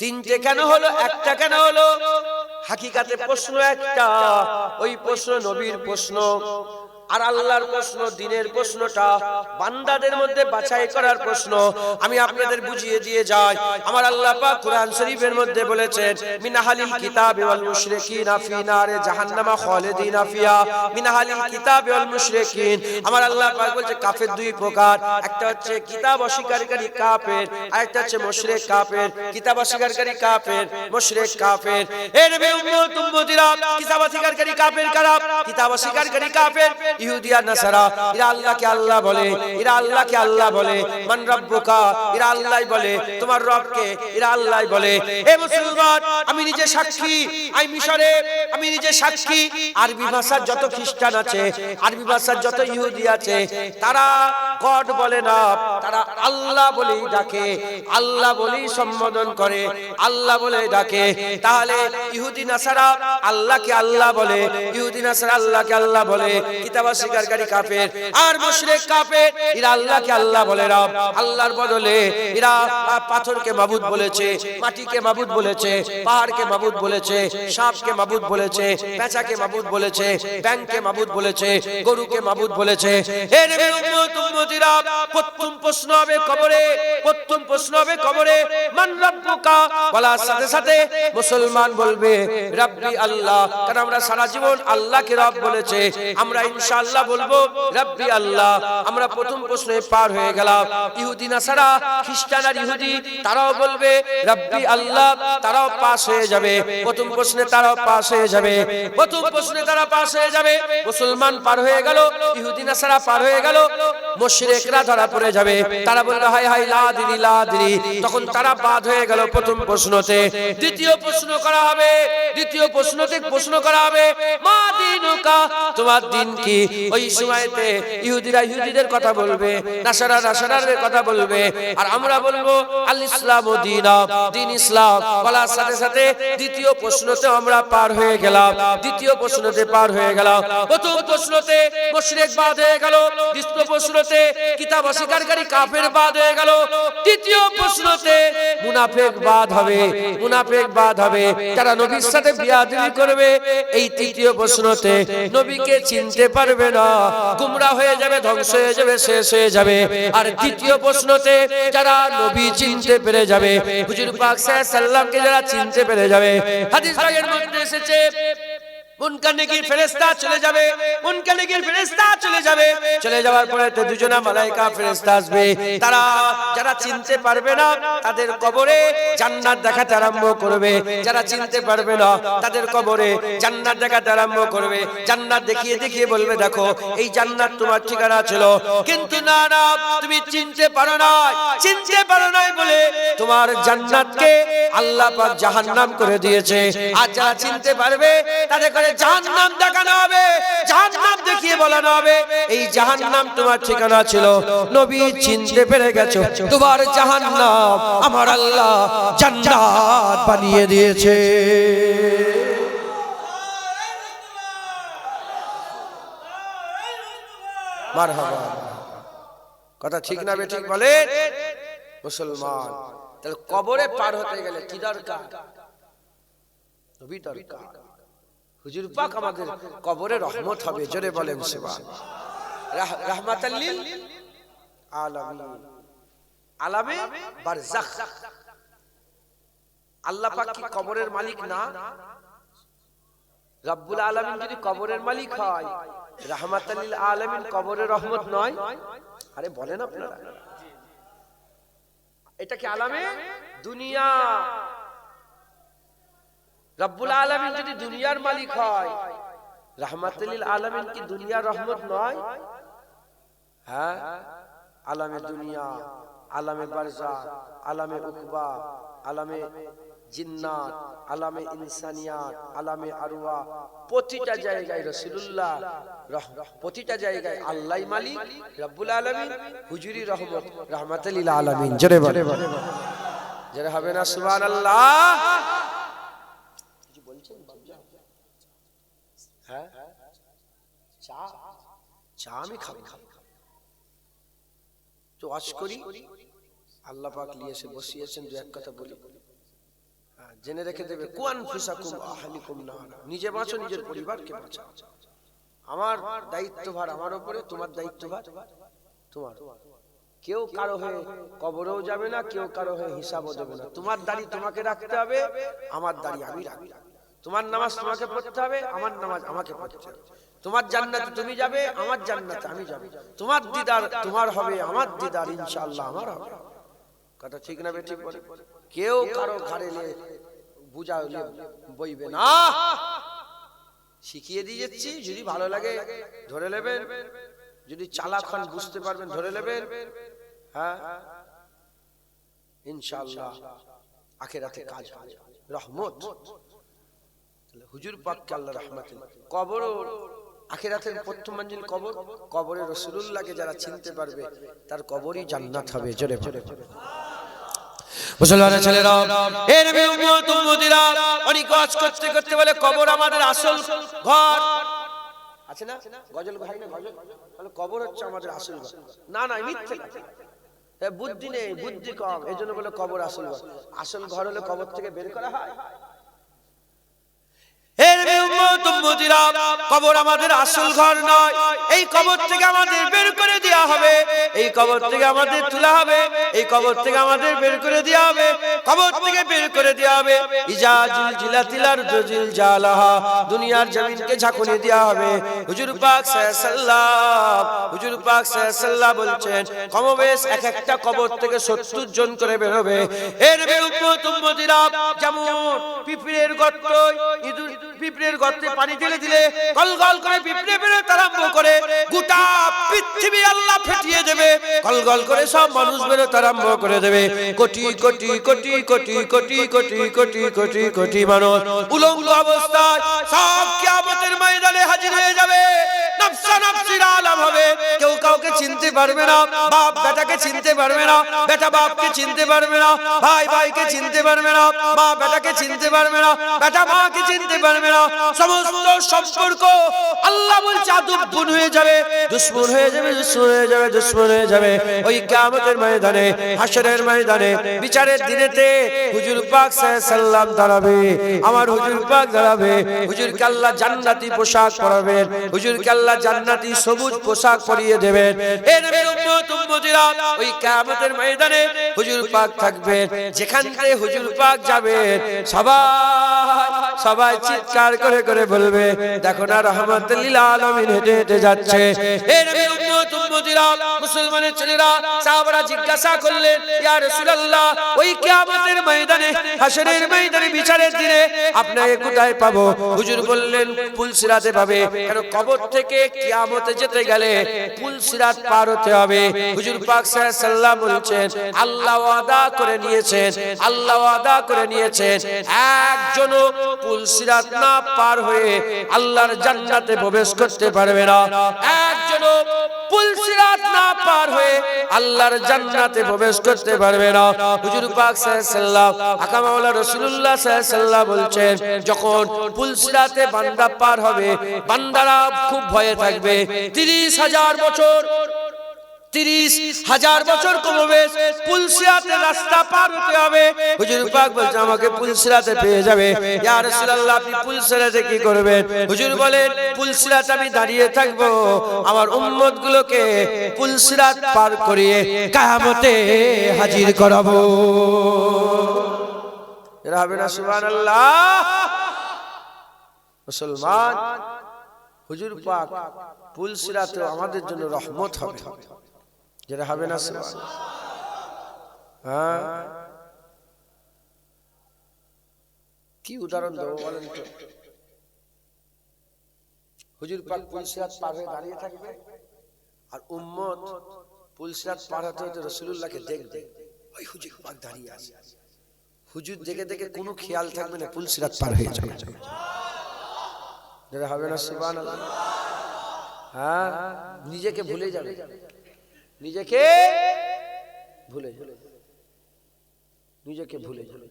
তিনটে কেন হলো, একটা কেন হলো? হাকিকাতে প্রশ্ন একটা, ওই প্রশ্ন নবীর প্রশ্ন, আর আল্লাহর প্রশ্ন, দিনের প্রশ্নটা বান্দাদের মধ্যে বাছাই করার প্রশ্ন। আমি আপনাদের বুঝিয়ে দিয়ে যাই, আমার আল্লাহ পাক কোরআন শরীফের মধ্যে বলেছেন, মিনাহালিল কিতাবি ওয়াল মুশরিকিনা ফি নারে জাহান্নামা খালিদিনা ফিহা, মিনাহালিল কিতাবি ওয়াল মুশরিকিন। আমার আল্লাহ পাক বলছে কাফের দুই প্রকার, একটা হচ্ছে কিতাব অস্বীকারী কাফের, আর একটা হচ্ছে মুশরিক কাফের। কিতাব অস্বীকারী কাফের, মুশরিক কাফের। এর নবী উম্মত উম্মতিরা, কিতাব অস্বীকারী কাফের কারা? কিতাব অস্বীকারী কাফের ইহুদিয়া নাসারা, এরা আল্লাহকে আল্লাহ বলে, এরা আল্লাহকে আল্লাহ বলে। মান রাব্বুকা, এরা আল্লাহ বলে। তোমার রবকে, এরা আল্লাহ বলে। এ মুসলমান, আমি নিজে সাক্ষী, আমি মিশরে, আমি নিজে সাক্ষী, আরবি ভাষার যত খ্রিস্টান আছে, আরবি ভাষার যত ইহুদি আছে, তারা গড বলে না, তারা আল্লাহ বলেই ডাকে, আল্লাহ বলেই সম্বোধন করে, আল্লাহ বলে ডাকে। তাহলে ইহুদি নাসারা আল্লাহকে আল্লাহ বলে, ইহুদি নাসারা আল্লাহকে আল্লাহ বলে। কিতাব অস্বীকারী কাফের আর মুশরিক কাফের, এরা আল্লাহকে আল্লাহ বলে না, আল্লাহর বদলে এরা পাথরকে মাবুদ বলেছে, মাটিকে মাবুদ বলেছে, পাহাড়কে মাবুদ বলেছে, সাপকে মাবুদ বলেছে, পেঁচাকে মাবুদ বলেছে, ব্যাঙকে মাবুদ বলেছে, গরুকে মাবুদ বলেছে। হে নবীর উম্মত উম্মতিরা, প্রথম প্রশ্ন হবে কবরে, প্রথম প্রশ্ন হবে কবরে, মান রাব্বুকা, বলার সাথে সাথে মুসলমান বলবে রাব্বি আল্লাহ, কারণ আমরা সারা জীবন আল্লাহকে রব বলেছে, আমরা ইনশাআল্লাহ বলবো রাব্বি আল্লাহ। আমরা প্রথম প্রশ্নে পার হয়ে গেলাম। ইহুদি নাসারা, খ্রিস্টান আর ইহুদি, তারাও বলবে রাব্বি আল্লাহ, তারাও পাস হয়ে যাবে প্রথম প্রশ্নে, তারাও পাস হয়ে যাবে প্রথম প্রশ্নে, তারা পাস হয়ে যাবে। মুসলমান পার হয়ে গেল, ইহুদি নাসারা পার হয়ে গেল, মুশরিকরা ধরা পড়ে যাবে। তারা বলবে হাই হাই লা দিরি লা দিরি, তখন তারা বাদ হয়ে গেল প্রথম প্রশ্নতে। দ্বিতীয় প্রশ্ন করা হবে, দ্বিতীয় প্রশ্নতে প্রশ্ন করা হবে মা দিনুকা, তোমার দিন কি? ওই সময়তে ইহুদিরা ইহুদিদের কথা বলবে, নাসারা নাসারাদের কথা বলবে, আর আমরা বলবো আল ইসলামু দীনা, দিন ইসলাম। বলার সাথে সাথে দ্বিতীয় প্রশ্নতে আমরা পার হয়ে গেলাম, দ্বিতীয় প্রশ্নতে পার হয়ে গেলাম। প্রথম প্রশ্নতে মুশরিক বাদ হয়ে গেল, দ্বিতীয় প্রশ্নতে কিতাব অস্বীকারী কাফের বাদ হয়ে গেল, তৃতীয় প্রশ্নতে মুনাফিক বাদ হবে, মুনাফিক বাদ হবে, যারা নবীর সাথে বিয়াদবি করবে। এই তৃতীয় প্রশ্নতে নবীকে চিনতে পারবে না, গুমরা হয়ে যাবে, ধ্বংস হয়ে যাবে, শেষ হয়ে যাবে। আর দ্বিতীয় প্রশ্নতে যারা নবী চিনতে পেরে যাবে, হুজুর পাক সাল্লাল্লাহু আলাইহি সাল্লামকে যারা চিনতে পেরে যাবে, হাদিস ভাগের মধ্যে এসেছে মুনকার নেকির ফেরেশতা চলে যাবে, মুনকার নেকির ফেরেশতা চলে যাবে, চলে যাওয়ার পরে তো দুজনা মালায়েকা ফেরেশতা আসবে। তারা যারা চিনতে পারবে না তাদের কবরে জান্নাত দেখাতে আরম্ভ করবে, যারা চিনতে পারবে না তাদের কবরে জান্নাত দেখাতে আরম্ভ করবে। জান্নাত দেখিয়ে দেখিয়ে বলবে দেখো এই জান্নাত তোমার ঠিকানা ছিল, কিন্তু না না তুমি চিনতে পারো না, চিনতে পারো না বলে তোমার জান্নাতকে আল্লাহ পাক জাহান্নাম করে দিয়েছে। আর যারা চিনতে পারবে তাদের করে জাহান্নাম দেখানো হবে, জাহান্নাম দেখিয়ে বলানো হবে এই জাহান্নাম তোমার ঠিকানা ছিল, নবী চিনতে পেরে গেছো, তোমার জাহান্নাম আমার আল্লাহ জান্নাত বানিয়ে দিয়েছে। মারহাবা, কথা ঠিক না বেঠিক বলে মুসলমান? তাহলে কবরে পার হতে গেলে কি দরকার? নবী দরকার। হুজুর পাক আমাদের কবরে রহমত হবে, জোরে বলেন সুবহানাল্লাহ। রাহমাতাল লিল আলামিন, আলামে বারজাখ। আল্লাহ পাক কি কবরের মালিক না? রব্বুল আলামিন যদি কবরের মালিক হয়, রাহমাতাল লিল আলামিন কবরের রহমত নয়? আরে বলেন আপনারা, এটা কি আলামে দুনিয়া? রব্বুল আলামিন যদি দুনিয়ার মালিক হয়, রাহমাতুল লিল আলামিন কি দুনিয়ার রহমত নয়? হ্যাঁ, আলামে দুনিয়া, আলামে বারজাখ, আলামে উকবা, আলামে জিন্নাত, আলামে ইনসানিয়াত, আলামে আরওয়াহ, প্রতিটা জায়গায় রাসূলুল্লাহ, প্রতিটা জায়গায় আল্লাহ মালিক রব্বুল আলামিন, হুজুরি রহমত রাহমাতুল লিল আলামিন। জোরে বলে যারা হবে না সুবহানাল্লাহ। কিছু বলছেন হ্যাঁ? চা চা আমি খাবো তো আজ করি, আল্লাহ পাক নিয়ে এসে বসিয়েছেন, দু এক কথা বলি, জেনে রেখে দেবে, কুয়ান ফুসাকুম আহলিকুম নারা, নিজে বাঁচো, নিজের পরিবারকে বাঁচাও। আমার দায়িত্বভার আমার উপরে, তোমার দায়িত্বভার তোমার। কেউ কারো হয়ে কবরেও যাবে না, কেউ কারো হয়ে হিসাবও দেবে না। তোমার দাড়ি তোমাকে রাখতে হবে, আমার দাড়ি আমি রাখবো। তোমার নামাজ তোমাকে পড়তে হবে, আমার নামাজ আমাকে পড়তে হবে। তোমার জান্নাতে তুমি যাবে, আমার জান্নাতে আমি যাব। তোমার দিদার তোমার হবে, আমার দিদার ইনশাআল্লাহ আমার হবে। কথা ঠিক না বেঠিক বলে? কেউ কারো ঘাড়ে বুঝালে বইবে না, শিখিয়ে দিয়ে যাচ্ছি। যদি ভালো লাগে ধরে নেবেন, যদি চালাক হন বুঝতে পারবেন ধরে নেবেন। হ্যাঁ ইনশাআল্লাহ আখিরাতে কাজ হবে, রহমত। হুজুর পাককে আল্লাহ রাহমাতুল। কবর আখিরাতের প্রথম মঞ্জিল কবর, কবরে রাসূলুল্লাহকে যারা চিনতে পারবে তার কবরই জান্নাত হবে। জোরে বলে মুসলমানের ছেলেরা, এর নবী উম্মত উম্মতিরা অনেক কাজ করতে করতে বলে কবর আমাদের আসল ঘর আছে না? গজল ভাই না গজল বলে কবর হচ্ছে আমাদের আসল ঘর। না না মিথ্যে কথা, বুদ্ধি নেই, বুদ্ধি কম, এজন্য বলে কবর আসল ঘর। আসল ঘর হলে কবর থেকে বের করা হয়। কবর আমাদের আসল ঘর নয়, এই কবর থেকে আমাদের বের করে দেওয়া হবে, এই কবর থেকে আমাদের তোলা হবে, এই কবর থেকে আমাদের বের করে দেওয়া হবে, কবর থেকে বের করে দেওয়া হবে। ইজা জিলজিলাতিল আরদু জিলজালাহা, দুনিয়ার জমিনকে ঝাঁকুনি দেওয়া হবে। হুজুর পাক সাল্লাল্লাহু, হুজুর পাক সাল্লাল্লাহু বলছেন কমবেশ এক একটা কবর থেকে 70 জন করে বের হবে। এর উম্মত উম্মতিরা যেমন পিঁপড়ের গর্ত, ইঁদুর পিঁপড়ের গর্তে পানি ঢেলে দিলে গলগল করে পিঁপড়ে বেরোতে আরম্ভ করে, গোটা পৃথিবী আল্লাহ ফেটিয়ে দেবে, গলগল করে সব মানুষ বেরোতে আরম্ভ করে দেবে। কোটি কোটি কোটি কোটি কোটি কোটি কোটি কোটি কোটি মানুষ উলঙ্গ অবস্থায় সব কিয়ামতের ময়দানে হাজির হয়ে যাবে। নফসা নফসির আলাম হবে, কেউ কাউকে চিনতে পারবে না, বাপ বেটাকে চিনতে পারবে না, বেটা বাপকে চিনতে পারবে না, ভাই ভাইকে চিনতে পারবে না, মা বেটাকে চিনতে পারবে না, বেটা মাকে চিনতে পারবে না। সমস্ত সম্পর্ক আল্লাহ বলছে আদব গুণ হয়ে যাবে, দুশমন হয়ে যাবে, দুশমন হয়ে যাবে, দুশমন হয়ে যাবে। ওই কিয়ামতের ময়দানে, হাশরের ময়দানে, বিচারের দিনেতে হুজুর পাক সাল্লাল্লাহু দাঁড়াবে, আমার হুজুর পাক দাঁড়াবে। হুজুরকে আল্লাহ জান্নাতি পোশাক পরাবেন, হুজুরকে আল্লাহ জান্নাতি সবুজ পোশাক পরিয়ে দেবেন। এ নবীর উম্মত উম্মতিরা ওই কিয়ামতের ময়দানে হুজুর পাক থাকবেন, যেখান থেকে হুজুর পাক যাবেন সবাই চিৎকার করে করে বলবে, দেখো না রহমাতুল লিল আলামিন হেঁটে হেঁটে যাচ্ছে। এ নবীর উম্মত উম্মতিরা, মুসলমানের ছেলেরা, সাহাবারা জিজ্ঞাসা করলেন, ইয়া রাসূলুল্লাহ ওই কিয়ামতের ময়দানে, হাশরের ময়দানে, বিচারের দিনে আপনাকে কোথায় পাবো? হুজুর বললেন পুলসিরাতে পাবে। কারণ কবর থেকে কিয়ামতে যেতে গেলে পুলসিরাত পার হতে হবে। হুজুর পাক সাল্লাল্লাহু আলাইহি ওয়াসাল্লাম বলেছেন, আল্লাহ ওয়াদা করে নিয়েছেন, আল্লাহ ওয়াদা করে নিয়েছেন, একজনও পুলসিরাত না পার হয়ে আল্লাহর জান্নাতে প্রবেশ করতে পারবে না। একজনও পুলসিরাত না পার হয়ে আল্লাহর জান্নাতে প্রবেশ করতে পারবে না। হুজুর পাক সাল্লাল্লাহু আলাইহি ওয়াসাল্লাম আকা মাওলা রাসূলুল্লাহ সাল্লাল্লাহু আলাইহি ওয়াসাল্লাম বলছেন, যখন পুলসিরাতে বান্দা পার হবে, বান্দারা খুব ভয়ে থাকবে। 30,000 বছর, 30,000 বছর কমবে পুলসিরাতের রাস্তা পার হতে হবে। হুজুর পাক বলছে আমাকে পুলসিরাতে পেয়ে যাবে। ইয়া রাসূলুল্লাহ আপনি পুলসিরাতে কি করবেন? হুজুর বলেন পুলসিরাতে আমি দাঁড়িয়ে থাকব, আমার উম্মত গুলোকে পুলসিরাত পার করিয়ে কিয়ামতে হাজির করাবো। এরা হবে না সুবহানাল্লাহ। মুসলমান, হুজুর পাক পুলসিরাতে আমাদের জন্য রহমত হবে, যেটা হবে না সুবহানাল্লাহ। হ্যাঁ কি উদাহরণ দেবো বলেন তো? হুজুর পাক পুলসিরাত পার হয়ে দাঁড়িয়ে থাকবে, আর উম্মত পুলসিরাত পার হতে হতে রাসূলুল্লাহকে দেখবে, ওই হুজুর পাক দাঁড়িয়ে আছে। হুজুর দেখে দেখে কোনো খেয়াল থাকবে না, পুলসিরাত পার হয়ে যাবে। হবে না সুবহানাল্লাহ? হ্যাঁ, নিজেকে ভুলে যাবে, নিজেকে ভুলে যাবে, নিজেকে ভুলে যাবে,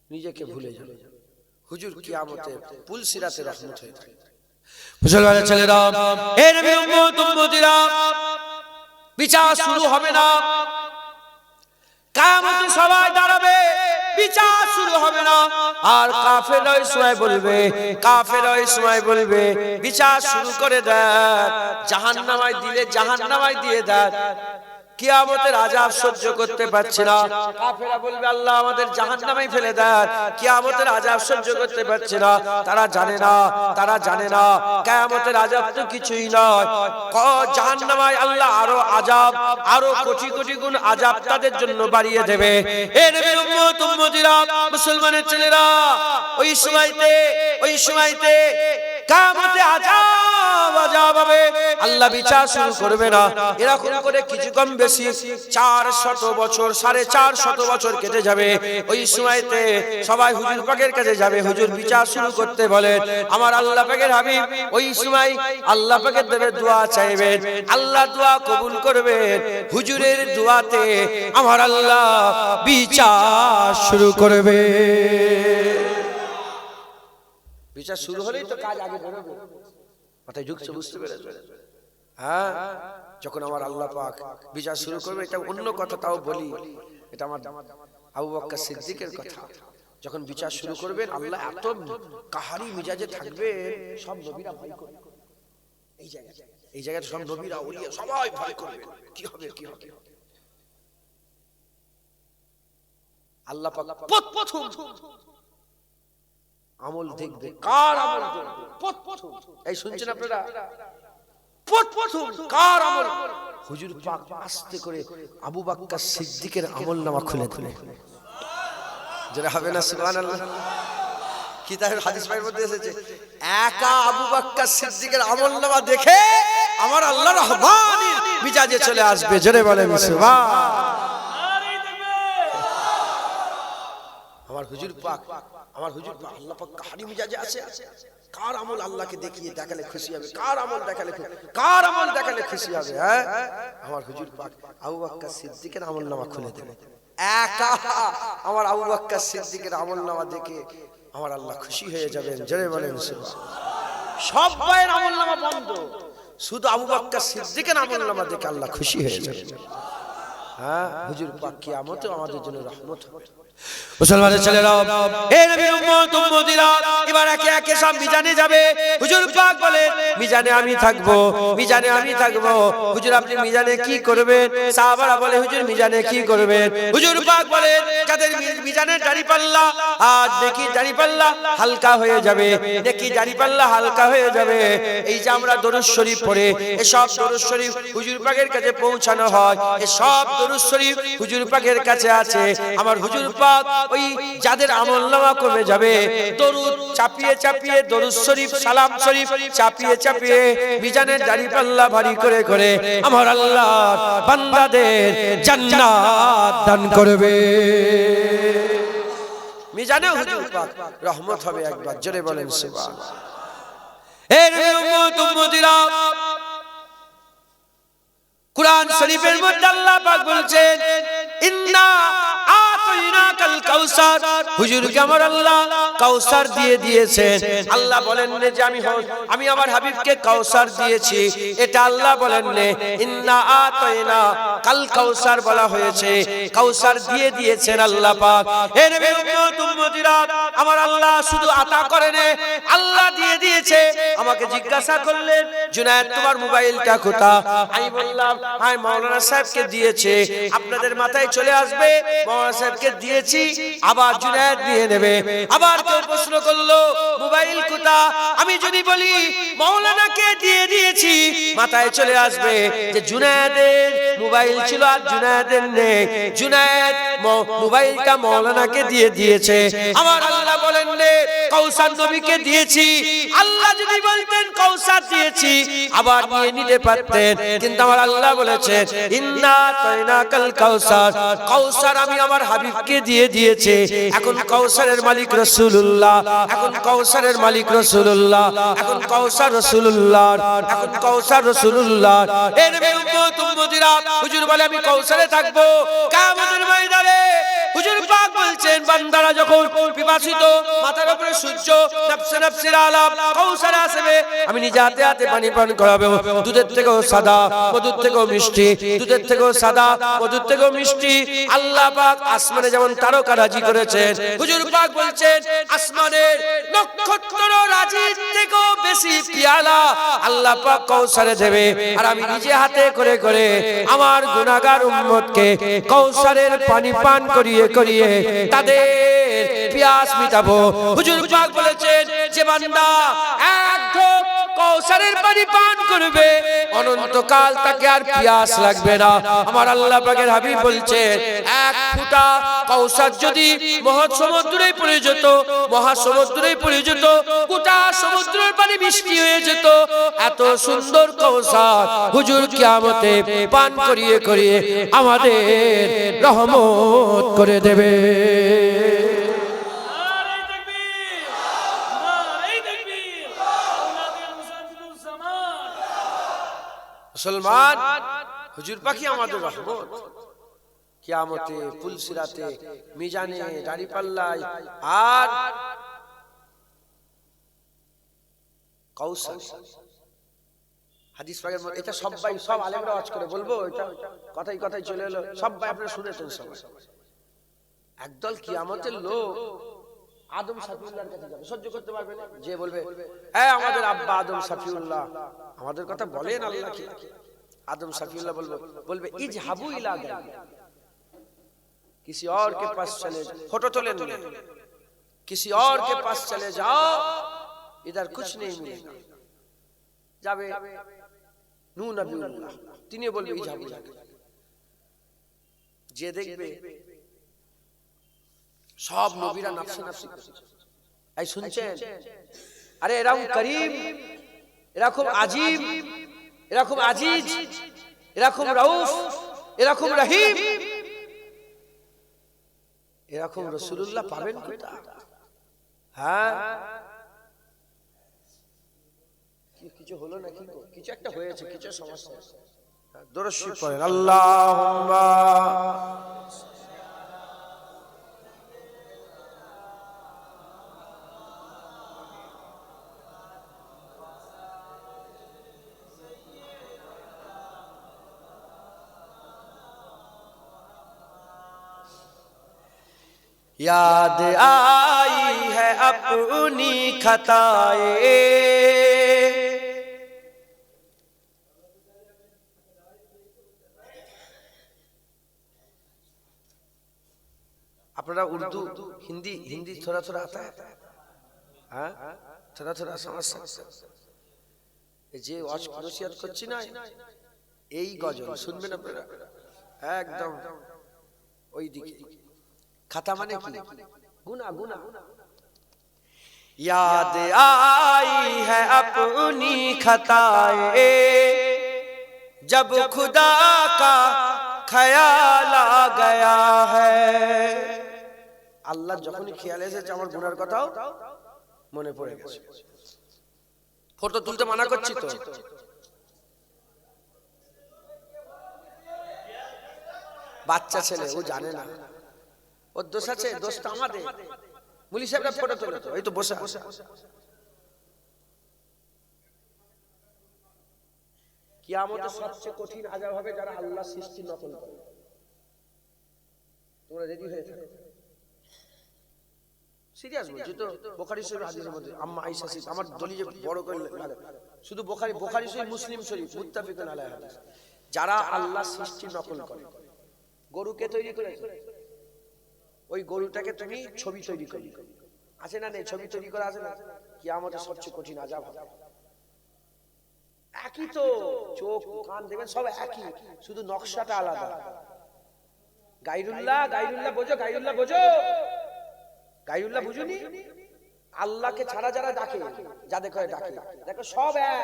নিজেকে ভুলে যাবে। হুজুর কিয়ামতে পুলসিরাতে রহমত হয়ে থাকে। মুসলমানের ছেলেরা, হে নবীর উম্মত উম্মতিরা, বিচার শুরু হবে না, কিয়ামতে সবাই দাঁড়াবে, বিচার শুরু হবে না। আর কাফেররা ওই সময় বলবে, কাফেররা ওই সময় বলবে, বিচার শুরু করে দেন, জাহান্নামায় দিলে জাহান্নামায় দিয়ে দেন, কিয়ামতের আযাব সহ্য করতে পারছে না। কাফেররা বলবে আল্লাহ আমাদের জাহান্নামায় ফেলে দেন, কিয়ামতের আযাব সহ্য করতে পারছে না। তারা জানে না, তারা জানে না কিয়ামতের আযাব তো কিছুই নয়, জাহান্নামায় আল্লাহ আরো আযাব, আরো কোটি কোটি গুণ আযাব তাদের জন্য বাড়িয়ে দেবে। হে নবীর উম্মত উম্মতিরা, মুসলমানের ছেলেরা, ওই সময়তে কিয়ামতে আযাব হবে, আল্লাহ বিচার শুরু করবে না। এরকম করে কিছু কম বেশি 400 বছর, 450 বছর কেটে যাবে। ওই সময়তে সবাই হুজুর পাকের কাছে যাবে, হুজুর বিচার শুরু করতে বলেন। আমার আল্লাহ পাকের হাবিব ওই সময় আল্লাহ পাকের দেবে দোয়া চাইবেন, আল্লাহ দোয়া কবুল করবেন। হুজুরের দোয়াতে আমার আল্লাহ বিচার শুরু করবে। বিচার শুরু হলেই তো কাজ আগে বেরোবে, মাথায় ঢুকছে, বুঝতে পেরেছো? হ্যাঁ, যখন আমার আল্লাহ পাক বিচার শুরু করবে, এটা অন্য কথা, তাও বলি, এটা আমার আবু বকর সিদ্দিকের কথা। যখন বিচার শুরু করবেন, আল্লাহ এত কাহারি মিজাজে থাকবে, সব নবীরা ভয় করবে। এই জায়গায় সব নবীরা ওলিয়া সবাই ভয় করবে, কি হবে কি হবে। আল্লাহ পাক প্রথম আমল দেখবে, কার আমল দেখবে? এই শুনছেন আপনারা? প্রথম কার আমল? হুজুর পাক আস্তে করে আবু বকর সিদ্দিকের আমলনামা খুলে খুলে, যারা হবে না সুবহানাল্লাহ। কিতাবের হাদিস পাকের মধ্যে এসেছে, একা আবু বকর সিদ্দিকের আমলনামা দেখে আমার আল্লাহ রহমানি মিজাজে চলে আসবে। জোরে বলেন সুবহান। আমার হুজুর পাক আল্লাহ পাক কাহারি মিজাজে আছে। কার আমল আল্লাহকে দেখিয়ে দেখালে খুশি হবে, কার আমল দেখালে খুশি হবে। হ্যাঁ, আমার হুজুর পাক আবু বকর সিদ্দিকের আমলনামা খুলে দেবে। একা আমার আবু বকর সিদ্দিকের আমলনামা দেখে আমার আল্লাহ খুশি হয়ে যাবেন। জোরে বলেন সুবহান। সবাই আমলনামা বন্ধ, শুধু আবু বকর সিদ্দিকের আমলনামা দেখে আল্লাহ খুশি হয়ে যাবেন। হ্যাঁ, হুজুর পাক কিয়ামতে আমাদের জন্য রহমত হবে। মুসলমানের ছেলেরা, হে নবীর উম্মত উম্মতিরা, এবার একে একে সব মিজানে যাবে। হুজুর পাক বলে, মিজানে আমি থাকবো, মিজানে আমি থাকবো। হুজুর আপনি মিজানে কি করবেন? সাহাবারা বলে, হুজুর মিজানে কি করবেন? হুজুর পাক বলে, যাদের মিজানের দাড়িপাল্লা, আজ দেখি দাড়িপাল্লা হালকা হয়ে যাবে, দেখি দাড়িপাল্লা হালকা হয়ে যাবে। এই যে আমরা দরুদ শরীফ পড়ে, এসব দরুদ শরীফ হুজুর পাকের কাছে পৌঁছানো হয়, এসব দরুদ শরীফ হুজুর পাকের কাছে আছে। আমার হুজুর পাক ওই যাদের আমলনামা কমে যাবে, দরুদ চাপিয়ে চাপিয়ে, দরুদ শরীফ, সালাম শরীফ চাপিয়ে চাপিয়ে মিজানের দাড়িপাল্লা ভারী করে করে আমার আল্লাহ বান্দাদের জান্নাত দান করবে। মিজানে হুজুর পাক রহমত হবে। একবার জোরে বলেন সুবহানাল্লাহ। হে নবীর উম্মত উম্মতিরা, কুরআন শরীফের মধ্যে আল্লাহ পাক বলছেন, ইন্না আতাইনাকাল কাউসার, হুজুরকে আমার আল্লাহ কাউসার দিয়ে দিয়েছেন। আল্লাহ বলেন না যে আমি আমার হাবিবকে কাউসার দিয়েছি, এটা আল্লাহ বলেন না। ইন্না আতাইনা কাল কাউসার বলা হয়েছে, কাউসার দিয়ে দিয়েছেন আল্লাহ পাক। হে নবীর উম্মত উম্মতিরা, আমার আল্লাহ শুধু আতা করেন, আল্লাহ দিয়ে দিয়েছে। আমাকে জিজ্ঞাসা করলেন, জুনায়েদ তোমার মোবাইলটা কোথায়? আমি বললাম, হ্যাঁ মাওলানা সাহেবকে দিয়েছে। আপনাদের মাথায় চলে আসবে, মাওলানা সাহেবকে দিয়েছি, আবার জুনায়েদ নিয়ে নেবে। আবার কেউ প্রশ্ন করলো মোবাইল কোথা? আমি যদি বলি মাওলানাকে দিয়ে দিয়েছি, মাথায় চলে আসবে যে জুনায়েদের মোবাইল ছিল আর জুনায়েদের নেই, জুনায়েদ মোবাইলটা মাওলানাকে দিয়ে দিয়েছে। আমার আল্লাহ বলেন রে কাউসার নবীকে দিয়েছি। আল্লাহ যদি বলতেন কাউসার দিয়েছি আবার নিয়ে নিতে পারতেন, কিন্তু আমার আল্লাহ বলেছেন ইন্না তাইনাকাল কাউসার, কাউসার আমি আমার হাবিবকে দিয়ে দিয়েছি। এখন কাউসারের মালিক রাসূলুল্লাহ, এখন কাউসারের মালিক রাসূলুল্লাহ, এখন কাউসার রাসূলুল্লাহ, এখন কাউসার রাসূলুল্লাহ। এর উম্মত উম্মতিরা হুজুর বলে আমি কাউসারে থাকবো কিয়ামতের ময়দানে। হুজুর পাক বলছেন বান্দারা যখন পিপাসিত, মাথার উপরে সূর্য, নফসে নফসের আলাপ, কাউসারে আসবে, আমি নিজে হাতে হাতে পানি পান করাবো। দুধের থেকেও সাদা, মধুর থেকেও মিষ্টি, দুধের থেকেও সাদা, মধুর থেকেও মিষ্টি। আল্লাহ পাক আসমানে যেমন তারকা রাজি করেছেন, হুজুর পাক বলছেন আসমানের নক্ষত্র রাজির থেকেও বেশি পিয়ালা আল্লাহ পাক কাউসারে দেবে। আর আমি নিজে হাতে করে করে আমার গুনাহগার উম্মতকে কাউসারের পানি পান করিয়ে করিয়ে তাদের পিয়াস মিটাবো। হুজুর পাক বলেছেন যে বান্দা এক ঢোক কাউসারের পানি পান করবে অনন্তকাল তাকে আর পিয়াস লাগবে না। আমার আল্লাহ পাকের হাবিব বলছেন এক ফোঁটা কাউসার যদি মহাসমুদ্রে পড়ে যেত, মহাসমুদ্রে পড়ে যেত, গোটা সমুদ্রের পানি মিষ্টি হয়ে যেত। এত সুন্দর কাউসার হুজুর কিয়ামতে পান করিয়ে করিয়ে আমাদের রহমত করে দেবে। মুসলমান, হুজুর পাকি আমাদের রহমত। কিয়ামতে, পুলসিরাতে, মিজানে, দাড়িপাল্লায় আর কাউসার হাদিস পাকের মধ্যে এটা সবাই সব আলেমরা ওয়াজ করে বলবো, এটা কথাই কথাই চলে এলো, সবাই আপনারা শুনেছেন। সবাই একদল কিয়ামতের লোক আদম সাফিউল্লাহর কাছে যাবে, সহ্য করতে পারবে না। যে বলবে হ্যাঁ আমাদের আব্বা আদম সাফিউল্লাহ, আমাদের কথা বলেন আল্লাহ কি? आदम सफीउल्लाह बोलबे इजहाबू इला गैर, किसी और के पास चले जाओ, फोटो तो ले लें, किसी और के पास चले जाओ, इधर कुछ नहीं मिलेगा। जाबे नू नबीउल्लाह तिनी बोलबे इजहाबू इला गैर, जे देखबे सब नबीरा नफ्से नफ्सी এই শুনছেন? আরে এরকম করিম, এরকম আজিব, এরকম আজিজ, এরকম রাউফ, এরকম রহিম, এরকম রাসূলুল্লাহ পাবেন কোথায়? হ্যাঁ কিছু হলো নাকি? কিছু একটা হয়েছে, কিছু সমস্যা। দরুদ শরীফ পড়েন আল্লাহুম্মা याद आई है अपनी खताएं, अपना उर्दू हिंदी हिंदी थोड़ा थोड़ा आता है, हाँ थोड़ा थोड़ा समझ सकते। जे ওয়াজ নসিহত করছি না এই গজল শুনবেন আপনারা একদম ওই দিকে। खाता माने की गुना गुना। याद आई है अपनी खताएं, जब खुदा का ख्याल आ गया है। আল্লাহ যখনই খেয়াল এসেছে আমার গুনার কথাও মনে পড়ে গেছে। ফটো তুলতে মানা করছি তো, বাচ্চা ছেলে ও জানে না, ওর দোষ আছে, দোষটা আমাদের। মুলি সাহেবরা ফটো তোলে তো, এই তো বসে বসে। কিয়ামতের সবচেয়ে কঠিন আযাব হবে যারা আল্লাহ সৃষ্টি নকল করে। তোমরা রেডি হয়ে থাকো, সিরিয়াস বলছি তো। বুখারী শরীফ হাদিসের মধ্যে আম্মা আয়েশা শরীফ, আমার দলিলে বড় করে লাগে, শুধু বুখারী শরীফ, মুসলিম শরীফ, মুত্তাফিকুন আলাইহি হাদিস। যারা আল্লাহ সৃষ্টি নকল করে, গরু কে তৈরি করেছে? ওই গরুটাকে তুমি ছবি তৈরি করবে, আছে না নেই? ছবি তৈরি করা আছে না? কিয়ামতের সবচেয়ে কঠিন আযাব হবে। একই তো, চোখ কান দেবেন সব একই, শুধু নকশাটা আলাদা। গায়রুল্লাহ, গায়রুল্লাহ বোঝো, গায়রুল্লাহ বোঝো, গায়রুল্লাহ বুঝুনি? আল্লাহকে ছাড়া যারা ডাকে, যাদের করে ডাকে, দেখো সব এক,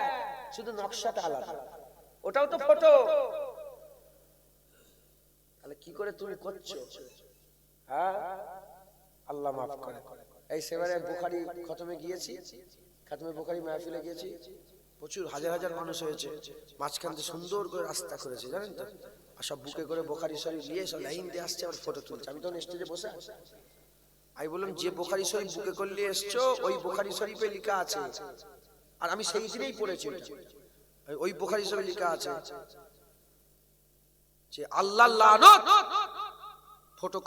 শুধু নকশাটা আলাদা। ওটাও তো ফটো। তাহলে কি করে তুমি করছো? হ্যাঁ, আল্লাহ মাফ করে। এই সেবারে বুখারী খতমে গিয়েছি, খতমে বুখারী মাহফিলে গিয়েছি, প্রচুর হাজার হাজার মানুষ হয়েছে। মাঝখান দিয়ে সুন্দর করে রাস্তা করেছে, জানেন তো? আর সব বুকে করে বুখারী শরীফ নিয়ে সব লাইন দিয়ে আসছে, আর ফটো তুলছে। আমি তখন স্টেজে বসে আছি, আমি বললাম যে বুখারী শরীফ বুকে করলে এসছো, ওই বুখারী শরীফে লেখা আছে, আর আমি সেই দিনেই পড়েছি, ওই বুখারী শরীফে লেখা আছে যে আল্লাহ লানত ফটো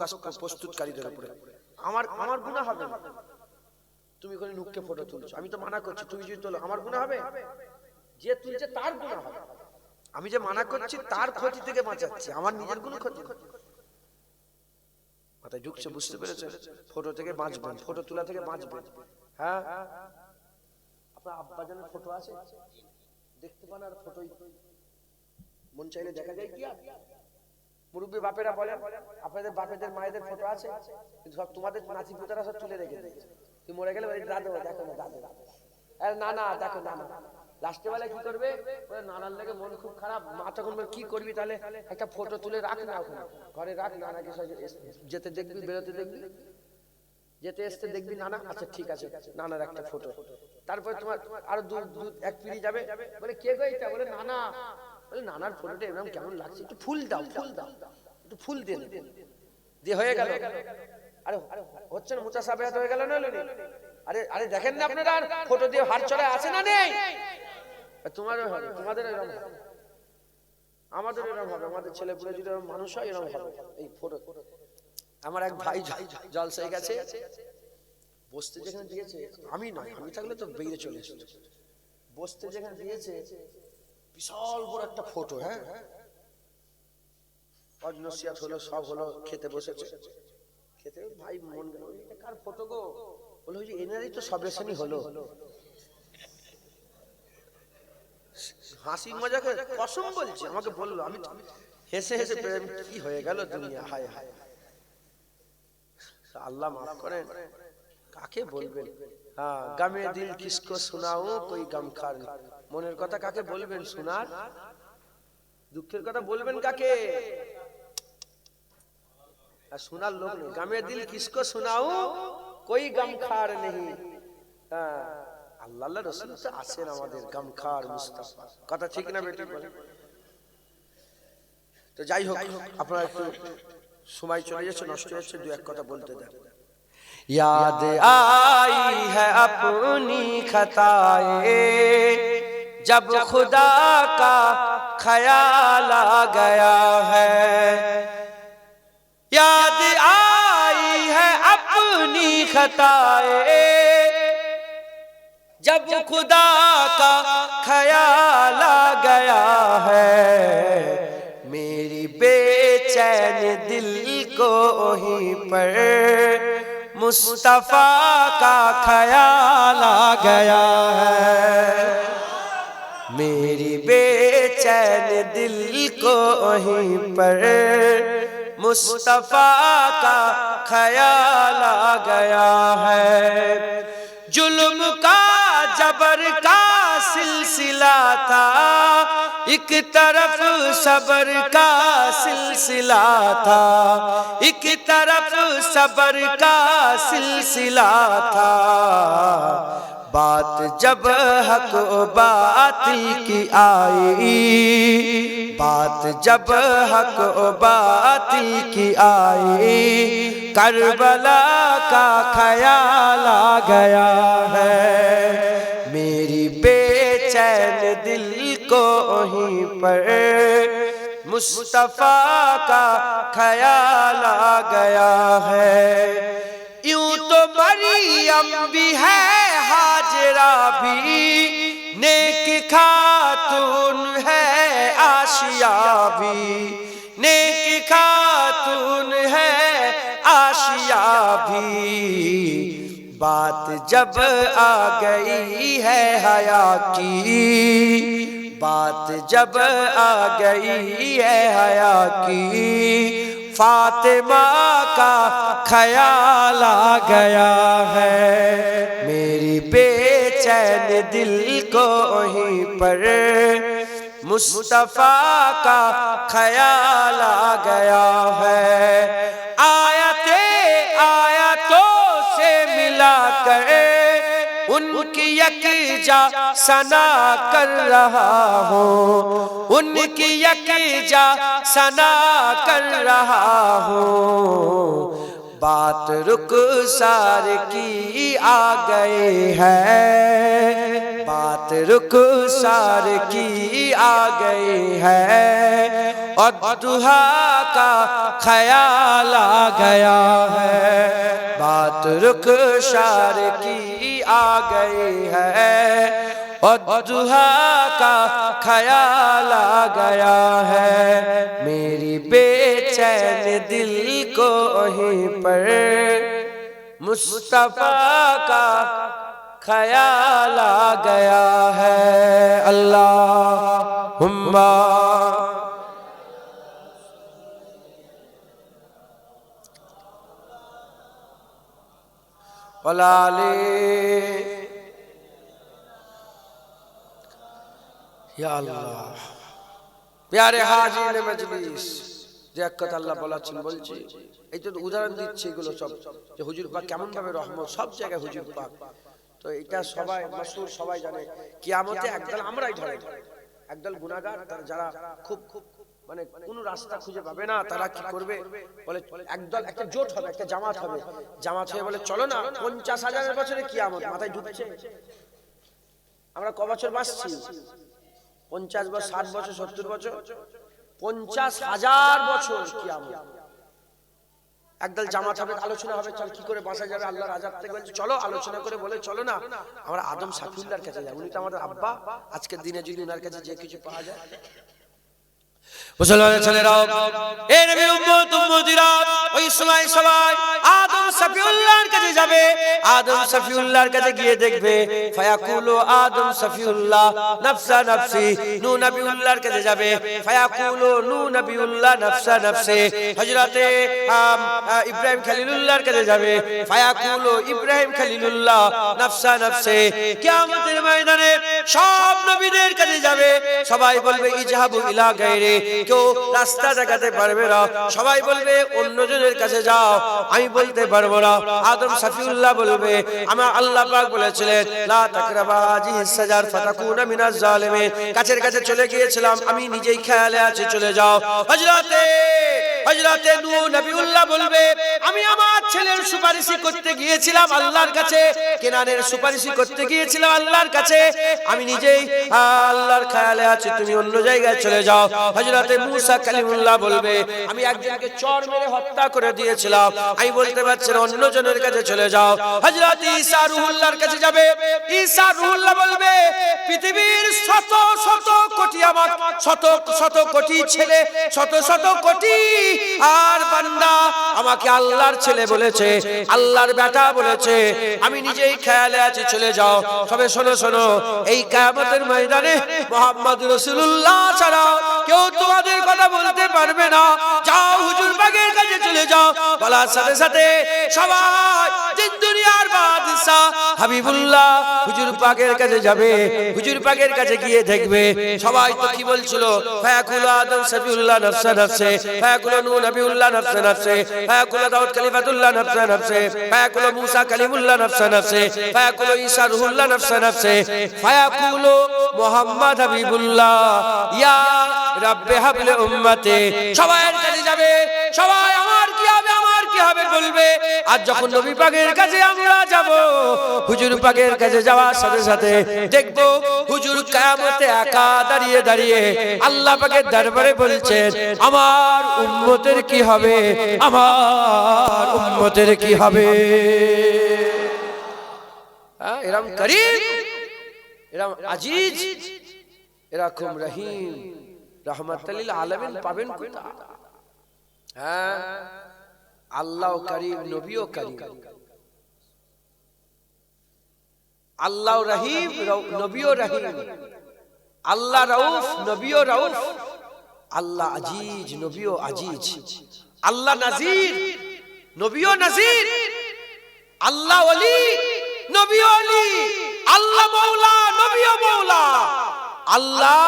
প্রস্তুতকারীদের উপরে। আমার গুনাহ হবে না, তুমি কোন নুককে ফটো তুলছো, আমি তো মানা করছি, তুমি যদি তোলো আমার গুনাহ হবে? যে তুলছে তার গুনাহ হবে। আমি যে মানা করছি তার ক্ষতি থেকে বাঁচাচ্ছি, আমার নিজের কোনো ক্ষতি না। মাথায় ঢুকছে, বুঝতে পেরেছেন? ফটো থেকে বাঁচবেন, ফটো তোলা থেকে বাঁচবেন। হ্যাঁ, আপনার আব্বাজানের ফটো আছে, দেখতে পান, আর ফটোই মন চাইলে দেখা যায় কি? আর মুরব্বী বাপেরা বলেন আপনাদের বাপেদের মায়েদের ফটো আছে, কিন্তু সব তোমাদের নাতি পুতারা সব তুলে রেখে দিয়েছে। তুই মরে গেলে দাদু দেখো না, দাদু না না দেখো না, লাস্টে বেলায় কি করবে? নানার লেগে মন খুব খারাপ, মা তখন কি করবি, তাহলে একটা ফটো তুলে রাখ না, ওখানে ঘরে রাখ, নানাকে যেতে দেখবি, বেরোতে দেখবি, যেতে আসতে দেখবি নানা, আচ্ছা ঠিক আছে, নানার একটা ফটো। তারপর তোমার আরো এক পিড়ি যাবে, বলে কে গো এটা? বলে নানা। বলে নানার ফটোটা এরকম কেমন লাগছে, একটু ফুল দাও, ফুল দাও, একটু ফুল দিয়ে দিয়ে হয়ে গেল। আরে হচ্ছে না, মুতাসাবিহাত হয়ে গেল না? আরে আরে দেখেন না আপনারা, ফটো দিয়ে হাত চড়ায় আছে না নেই? তোমারও হবে, তোমাদের এরকম হবে, আমাদের এরকম হবে, আমাদের ছেলেপুলে যদি এরকম মানুষ হয় এরকম হবে। এই ফটো, আমার এক ভাই জলসায় গেছে, বসতে যেখানে দিয়েছে, আমি নয়, আমি থাকলে তো বেরিয়ে চলে এসেছে, বসতে যেখানে দিয়েছে বিশাল বড় একটা ফটো। হ্যাঁ, অজনসিয়াত হলো, সব হলো, খেতে বসেছে, খেতে ভাই মন গেল, কার ফটো গো? বলে ওই যে এনারই তো সবেশনই হলো। হাসি মজাকে কসম বলছি, আমাকে বললো, আমি হেসে হেসে কি হয়ে গেল দুনিয়া, হায় হায়। আল্লাহ মাফ করেন, কাকে বলবেন? হ্যাঁ, গামে দিল কিসকো শোনাও কোই গামখার, মনের কথা কাকে বলবেন? শোনার দুঃখের কথা বলবেন কাকে? আর শোনার লোক নেই। গামে দিল কিসকো শোনাও কোই গামখার নেই। হ্যাঁ, আল্লাহ রাসূল তো আছেন আমাদের গামখার মুস্তাফা, কথা ঠিক না বেটি? বলে তো যাই হোক, আপনারা একটু সময় চলে যাচ্ছে, নষ্ট হচ্ছে, দু এক কথা বলতে দেন। याद आई है अपनी खताएं, जब खुदा का ख्याल आ गया है। याद आई है अपनी खताएं, जब खुदा का ख्याल आ गया है। मेरी बेचैन दिल को वहीं पर मुस्तफा का ख्याल आ गया है। मेरी बेचैन दिल को वहीं पर मुस्तफा का ख्याल आ गया है। जुल्म का जबर का सिलसिला था, एक तरफ सबर का सिलसिला था, एक तरफ सबर का सिलसिला था। बात जब हक बातिल की आई, बात जब हक बातिल की आई, करबला का ख्याल आ गया है। मेरी बेचैन दिल को वहीं पर मुस्तफा का ख्याल आ गया है। यूं तो मरियम भी है, हाजरा भी, नेक खातून है, आशिया भी, नेक खातून है, आशिया बात जब आ गई है हया की, बात जब आ गई है हया की, फातिमा का ख्याल आ गया है। मेरी बेचैन दिल को वहीं पर मुस्तफा का ख्याल आ गया है। आयतों से मिलाकर उनकी यकजा सना कर रहा हूँ, उनकी यकजा सना कर रहा हूँ। बात रुखसार की आ गए है, बात रुखसार की आ गई है, और दुहा का ख्याल आ गया है। बात रुखसार की आ गई है, और दुहा का ख्याल आ गया है। मेरी बेचैन दिल को वहीं पर मुस्तफा का ख्याल आ गया है। अल्लाहुम्मा वलाले या अल्लाह। प्यारे हाजिর মজলিস, যে এক কথা আল্লাহ বলেছেন বলছি, এই তো উদাহরণ দিচ্ছে এগুলো সব, যে হুজুর পাক কেমন ভাবে রহমত, সব জায়গায় হুজুর পাক। তো এটা সবাই মাসুর, সবাই জানে। কিয়ামতে একদল আমরাই ধরে, একদল গুনাহগার যারা খুব মানে কোন রাস্তা খুঁজে পাবে না, তারা কি করবে বলে, একদল একটা জোট হবে, একটা জামাত হবে, জামাত হয়ে বলে চলো না 50,000 বছরে কিয়ামত। মাথায় ঢুকছে আমরা ক বছর বাঁচছি? 50 বছর, 60 বছর, 70 বছর, 50,000 বছর কিয়ামত। একদল জামাত হবে, আলোচনা হবে, চল কি করে বাঁচা যাবে আল্লাহর আযাব থেকে। বলছে চলো আলোচনা করে, বলে চলো না আমরা আদম সাফিউল্লাহর কাছে যাই, উনি তো আমাদের আব্বা। আজকের দিনে যদি উনার কাছে যে কিছু পাওয়া যায়। মুসলমানের ছেলেরাও, এ নবীর উম্মত উম্মতিরা, ওই সময় সবাই আদম সাফিউল্লাহর কাছে যাবে। আদম সাফিউল্লাহর কাছে গিয়ে দেখবে, ফায়াকুলু আদম সাফিউল্লাহ নফসা নফসি। নূহ নবিউল্লাহর কাছে যাবে, ফায়াকুলু নূহ নবিউল্লাহ নফসা নফসি। হযরতে ইব্রাহিম খলিলুল্লাহর কাছে যাবে, ফায়াকুলু ইব্রাহিম খলিলুল্লাহ নফসা নফসি। কিয়ামতের ময়দানে সব নবীদের কাছে যাবে, সবাই বলবে ইজহাবু ইলা গায়রি। কেউ রাস্তা দেখাতে পারবে না, সবাই বলবে অন্যজনের কাছে যাও, আমি বলতে পারবো না। আদম সাফিউল্লাহ বলবে, আমার আল্লাহ পাক বলেছিলেন লা তাকরাবা হাযিহিস সাজার ফাতাকুনা মিনাজ জালিমিন। কাছের কাছে চলে গিয়েছিলাম, আমি নিজেই খেয়ালে আছি, চলে যাও। হযরতে নূহ নবিউল্লাহ বলবে, আমি আমার ছেলের সুপারিশ করতে গিয়েছিলাম আল্লাহর কাছে, কেনানের সুপারিশ করতে গিয়েছিলাম আল্লাহর কাছে, আমি নিজেই আল্লাহর খেয়ালে আছি, তুমি অন্য জায়গায় চলে যাও। হযরতে মূসা কালিমুল্লাহ বলবে, আমি একজনকে চর মেরে হত্যা করে দিয়েছিলাম, আমি বলতে পারছি না, অন্য জনের কাছে চলে যাও। হযরত ঈসা রুহুল্লাহর কাছে যাবে, ঈসা রুহুল্লাহ বলবে, পৃথিবীর শত শত কোটি আমার শত শত কোটি ছেলে, শত শত কোটি আর বান্দা আমাকে আল্লাহর ছেলে বলেছে, আল্লাহর বেটা বলেছে, আমি নিজেই খেয়ালে আছি, চলে যাও। সবে শোনো শোনো, এই কিয়ামতের ময়দানে মুহাম্মদ রাসূলুল্লাহ ছাড়া কেউ তোমাদের কথা বলতে পারবে না। যাও হুজুর পাকের কাছে চলে যাও। বলার সাথে সাথে সবাই জিন দুনিয়ার বাদশা হাবিবুল্লাহ হুজুর পাকের কাছে যাবে। হুজুর পাকের কাছে গিয়ে দেখবে সবাই তো কি বলছিল, ফায়াকুল আদম সাফিউল্লাহ নফসা নফসে, ফায়াকুল নূহ নবিউল্লাহ নফসা নফসে, ফায়াকুল দাউদ খলিফাতুল্লাহ নফসা নফসে, ফায়াকুল মূসা কালিমুল্লাহ নফসা নফসে, ফায়াকুল ঈসা রুহুল্লাহ নফসা নফসে, ফায়াকুল মুহাম্মদ হাবিবুল্লাহ ইয়া রাব্বে হাবলে উম্মতে। সবাইয়ের কাছে যাবে, সবাই আমার কি হবে, আমার কি হবে বলবে। আর যখন নবী পাকের কাছে আমরা যাব, হুজুর পাকের কাছে যাওয়ার সাথে সাথে দেখবো হুজুর কিয়ামতে একা দাঁড়িয়ে দাঁড়িয়ে আল্লাহ পাকের দরবারে বলছেন, আমার উম্মতের কি হবে, আমার উম্মতের কি হবে। এরকম করিম, এরকম আজিজ, এরকম রহিম, রহমাতুল লিল আলামিন পাবেন কোথায়? হ্যাঁ, আল্লাহ করিম, নবীও করিম। আল্লাহ রহিম, নবীও রহিম। আল্লাহ রাউফ, নবীও রাউফ। আল্লাহ আজিজ, নবীও আজিজ। আল্লাহ নাজির, নবীও নাজির। আল্লাহ ওলি, নবীও ওলি। আল্লাহ মাওলা, নবীও মাওলা। আল্লাহ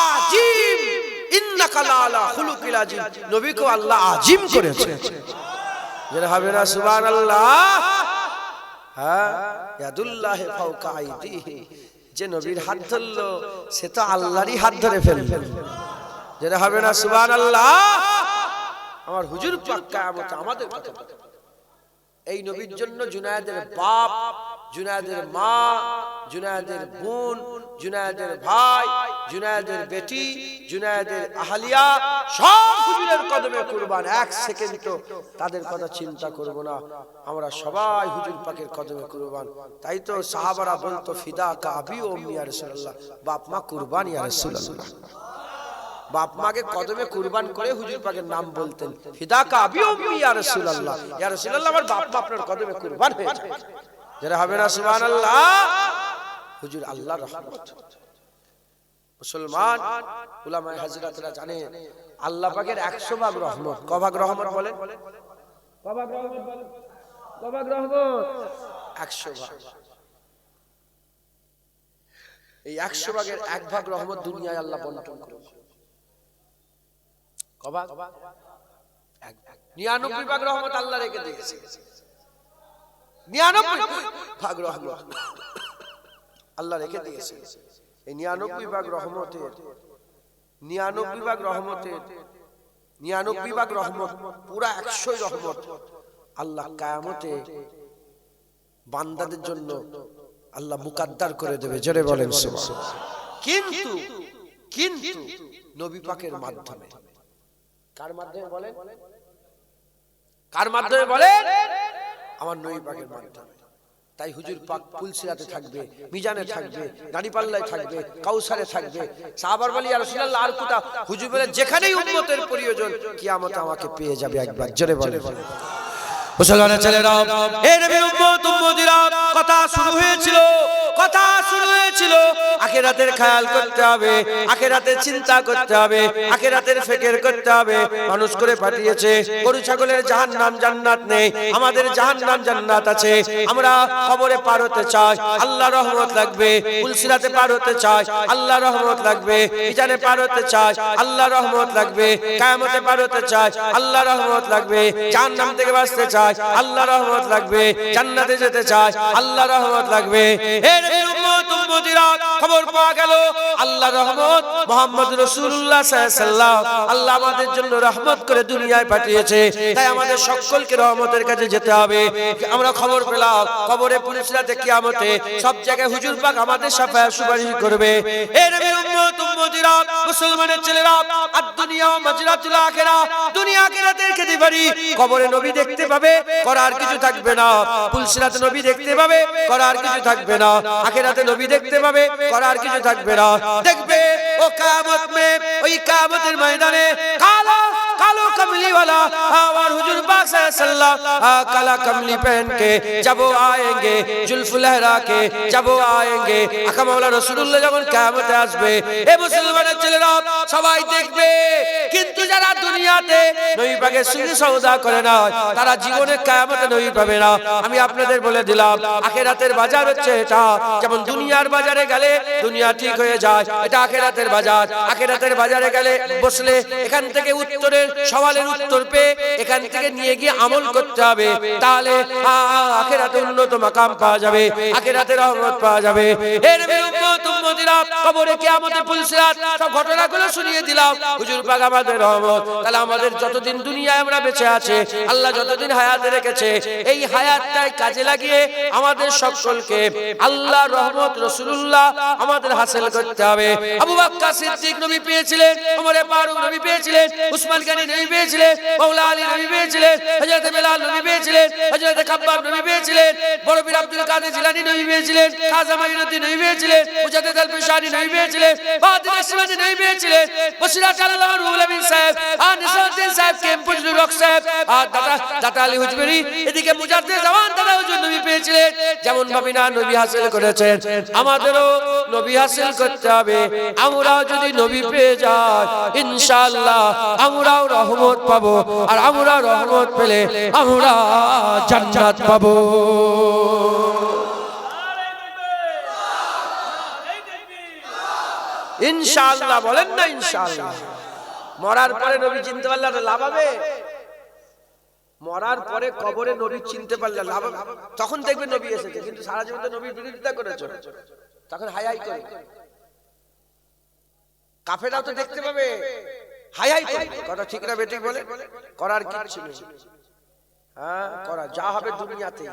আজিম, ইন্নাকা লাআলা খুলুকিল আজিম। নবীকে আল্লাহ আজিম করেছে। যারা হবে না সুবহানাল্লাহ। হ্যাঁ, ইয়াদুল্লাহি ফাওকা আইদিহি। যে নবীর হাত ধরলো সে তো আল্লাহরই হাত ধরে ফেলবে। যারা হবে না সুবহানাল্লাহ। আমার হুজুর পাক কিয়ামত আমাদের কথা বলে। এই নবীর জন্য জুনায়েদের বাপ, জুনায়েদের মা, জুনায়েদের বোন, জুনায়েদের ভাই, জুনায়েদের বেটি, জুনায়েদের আহলিয়া সব হুজুরের কদমে কুরবান। এক সেকেন্ড তো তাদের কথা চিন্তা করব না। আমরা সবাই হুজুর পাকের কদমে কুরবান। তাই তো সাহাবারা বলতো ফিদাকা আবি ও উম্মি ইয়া রাসূলুল্লাহ, বাপ মা কুরবান ইয়া রাসূলুল্লাহ। বাপ মাকে কদমে কুরবান করে হুজুর পাকের নাম বলতেন, ফিদাকা আবি ও উম্মি ইয়া রাসূলুল্লাহ। ইয়া রাসূলুল্লাহ, আমার বাপ মা আপনার কদমে কুরবান হয়ে যাবে। যারা হবে না সুবহানাল্লাহ। হুজুর আল্লাহর রহমত। মুসলমান উলামায়ে হযরতরা জানেন আল্লাহ পাকের 100 ভাগ রহমত। ক ভাগ রহমত বলেন? ক ভাগ রহমত বলেন? ক ভাগ রহমত? 100 ভাগ। এই 100 ভাগের 1 ভাগ রহমত দুনিয়ায় আল্লাহ বন্টন করেছে। ক ভাগ? 99 ভাগ রহমত আল্লাহ রেখে দিয়েছে। 99 ভাগ রহমত আল্লাহ রেখে দিয়েছে। এই 99 ভাগ রহমতের 99 ভাগ রহমতের 99 ভাগ রহমত, পুরা 100 রহমত আল্লাহ কিয়ামতে বান্দাদের জন্য আল্লাহ মুকদ্দার করে দেবে। জোরে বলেন সুবহানাল্লাহ। কিন্তু কিন্তু নবী পাকের মাধ্যমে। কার মাধ্যমে বলেন? কার মাধ্যমে বলেন? আমার নবী পাকের মাধ্যমে। তাই হুজুর পাক পুলসিরাতে থাকবে, মিজানে থাকবে, দাড়িপাল্লায় থাকবে, কাউসারে থাকবে। সাহাবার বলি ইয়া রাসূলুল্লাহ আর কোথা? হুজুর বলে যেখানেই উম্মতের প্রয়োজন কিয়ামতে আমাকে পেয়ে যাবে একবার। জোরে বলেন। মুসলমানের ছেলেরা, এই নবীর উম্মত উম্মতিরা, কথা শুরু হয়েছিল, কথা শুরু হয়েছিল। আখিরাতের খেয়াল করতে হবে, আখিরাতের চিন্তা করতে হবে, আখিরাতের ফিকির করতে হবে। মানুষ করে পাঠিয়েছে, গরু ছাগলের জাহান্নাম জান্নাত নেই, আমাদের জাহান্নাম জান্নাত আছে। আমরা কবরে পার হতে চাই, আল্লাহ রহমত লাগবে। পুলসিরাতে পার হতে চাই, আল্লাহ রহমত লাগবে। মিজানে পার হতে চাই, আল্লাহ রহমত লাগবে। কিয়ামতে পার হতে চাই, আল্লাহ রহমত লাগবে। জাহান্নাম থেকে বাঁচতে চাই, আল্লাহ রহমত লাগবে। জান্নাতে যেতে চাই, আল্লাহ রহমত লাগবে। হে নবীর উম্মত উম্মতিরা, খবর পাওয়া গেল আল্লাহ রহমত মুহাম্মদ রাসূলুল্লাহ সাল্লাল্লাহু আলাইহি ওয়াসাল্লাম আল্লাহ আমাদের জন্য রহমত করে দুনিয়ায় পাঠিয়েছে। তাই আমাদের সকলকে রহমতের কাছে যেতে হবে। আমরা খবর পেলাম কবরে, পুলসিরাতে, কিয়ামতে সব জায়গায় হুজুর পাক আমাদের শাফায়াত সুপারিশ করবে। হে নবীর উম্মত উম্মতিরা, মুসলমানের ছেলেরা, আদ-দুনিয়া মাজরাতুল আখিরা, দুনিয়া আখিরাতের খেতে পারি। কবরে নবী দেখতে পাবে, করার কিছু থাকবে না। পুলসিরাতে নবী দেখতে পাবে, করার কিছু থাকবে না। আখিরাতে নবী দেখতে পাবে, করার কিছু থাকবে না। দেখবে ও কিয়ামত মে, ওই কিয়ামতের ময়দানে কালো কালো कमली वाला और हुजूर पाक सल्लल्लाहु काला कमली पहन के जब वो आएंगे, जुल्फ लहरा के जब वो आएंगे, आका मौला रसूलुल्लाह যখন কিয়ামতে আসবে, এ মুসলমানের ছেলেরা সবাই দেখবে। কিন্তু যারা দুনিয়াতে নবী পাকের সঙ্গে সওদা করে না, তারা জীবনে কিয়ামতে নবী পাবে না। আমি আপনাদের বলে দিলাম, আখিরাতের বাজার হচ্ছে এটা। যেমন দুনিয়ার বাজারে গেলে দুনিয়া ঠিক হয়ে যায়, এটা আখিরাতের বাজার। আখিরাতের বাজারে গেলে বসলে এখান থেকে উত্তরের সওয়ালের উত্তর পেয়ে এখান থেকে নিয়ে গিয়ে আমল করতে হবে, তাহলে আখিরাতে উন্নত মাকাম পাওয়া যাবে, আখিরাতে রহমত পাওয়া যাবে। এর উম্মত উম্মতিরা, কবরে, কিয়ামতে, পুলসিরাত সব ঘটনাগুলো শুনিয়ে দিলাম। হুজুর পাক আমাদের রহমত। তাহলে আমাদের যতদিন দুনিয়ায় আমরা বেঁচে আছি, আল্লাহ যতদিন হায়াতে রেখেছে, এই হায়াতটাই কাজে লাগিয়ে আমাদের সকলকে আল্লাহর রহমত রাসূলুল্লাহ আমাদের হাসিল করতে হবে। আবু বকর সিদ্দিক নবী পেয়েছিলেন, ওমর ফারুক নবী পেয়েছিলেন, উসমান গনি নবী পেয়েছিলেন, মাওলা আলী নবী পেয়েছিলেন, হযরত বেলাল নবী পেয়েছিলেন, হযরত কাব্বাব নবী পেয়েছিলেন, বড় পীর আব্দুল কাদের জিলানী নবী পেয়েছিলেন, খাজা মাইনুদ্দিন নবী পেয়েছিলেন, মুজাদ্দিদ আল-বুশারি নবী পেয়েছিলেন, বাতিল ইসমাইলি নবী পেয়েছিলেন, বশিরাত আল্লাহ রুহুল আমিন সাহেব, আনিসুদ্দিন সাহেব কেমপুজুর রক সাহেব আর দাদা আলী হুজবেরি, এদিকে মুজাদ্দিদ জামান দাদা হুজুর নবী পেয়েছিলেন। যেমন ভাবি না নবী হাসিল করেছেন, আমাদেরও নবী হাসিল করতে হবে। আমরাও যদি নবী পেয়ে যাই ইনশাআল্লাহ আমরাও রহমত পাবো, আর আমরা রহমত পেলে আমরা জান্নাত পাবো। ইনশাআল্লাহ বলেন না ইনশাআল্লাহ। মরার পরে নবী চিনতে পারলে লাভ হবে? মরার পরে কবরে নবী চিনতে পারলে লাভ হবে? তখন দেখবে নবী এসেছে, কিন্তু সারা জীবন তো নবীর বিরোধিতা করেছো, তখন হাই হাই করে। কাফেররাও তো দেখতে পাবে, হাই হাই করে। কথা ঠিক না বেঠিক বলে? করার কিচ্ছু নেই। হ্যাঁ করা যা হবে দুনিয়াতে,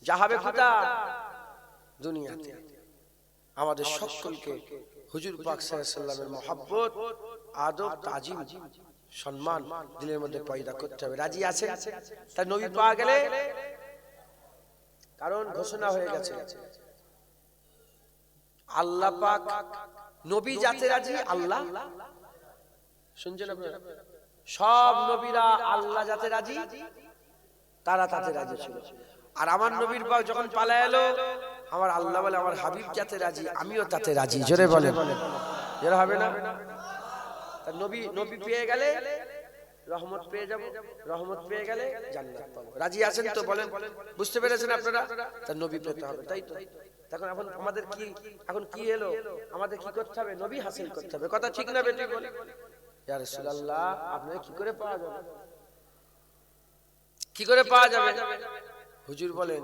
যা হবে কোথায়? দুনিয়াতে। আমাদের সকলকে হুজুর পাক সাল্লাল্লাহু আলাইহি ওয়াসাল্লামের মহব্বত, আদব, তাজিম, সম্মান দিলের মধ্যে পয়দা করতে হবে। রাজি আছেন? তাই নবী পাওয়া গেলে, কারণ ঘোষণা হয়ে গেছে আল্লাহ পাক নবী যাতে রাজি, আল্লাহ শুনছেন আপনারা? সব নবীরা আল্লাহ যাতে রাজি তারা তাতে রাজি ছিল। আর আমার নবীর পাক যখন পালায় এলো, আমার আল্লাহ বলে আমার হাবিব যাতে রাজি আমিও তাতে রাজি। জোরে বলেন, জোরে হবে না? নবী নবী পেয়ে গেলে রহমত পেয়ে যাব, রহমত পেয়ে গেলে জান্নাত পাবো। রাজি আছেন তো বলেন? বুঝতে পেরেছেন আপনারা? তার নবী পেতে হবে, তাই তো? তখন এখন আমাদের কি, এখন কি এলো? আমাদের কি করতে হবে? নবী হাসিল করতে হবে। কথা ঠিক না বেটি বলে? ইয়া রাসূলুল্লাহ আপনারা কি করে পাওয়া যাবে? কি করে পাওয়া যাবে? হুজুর বলেন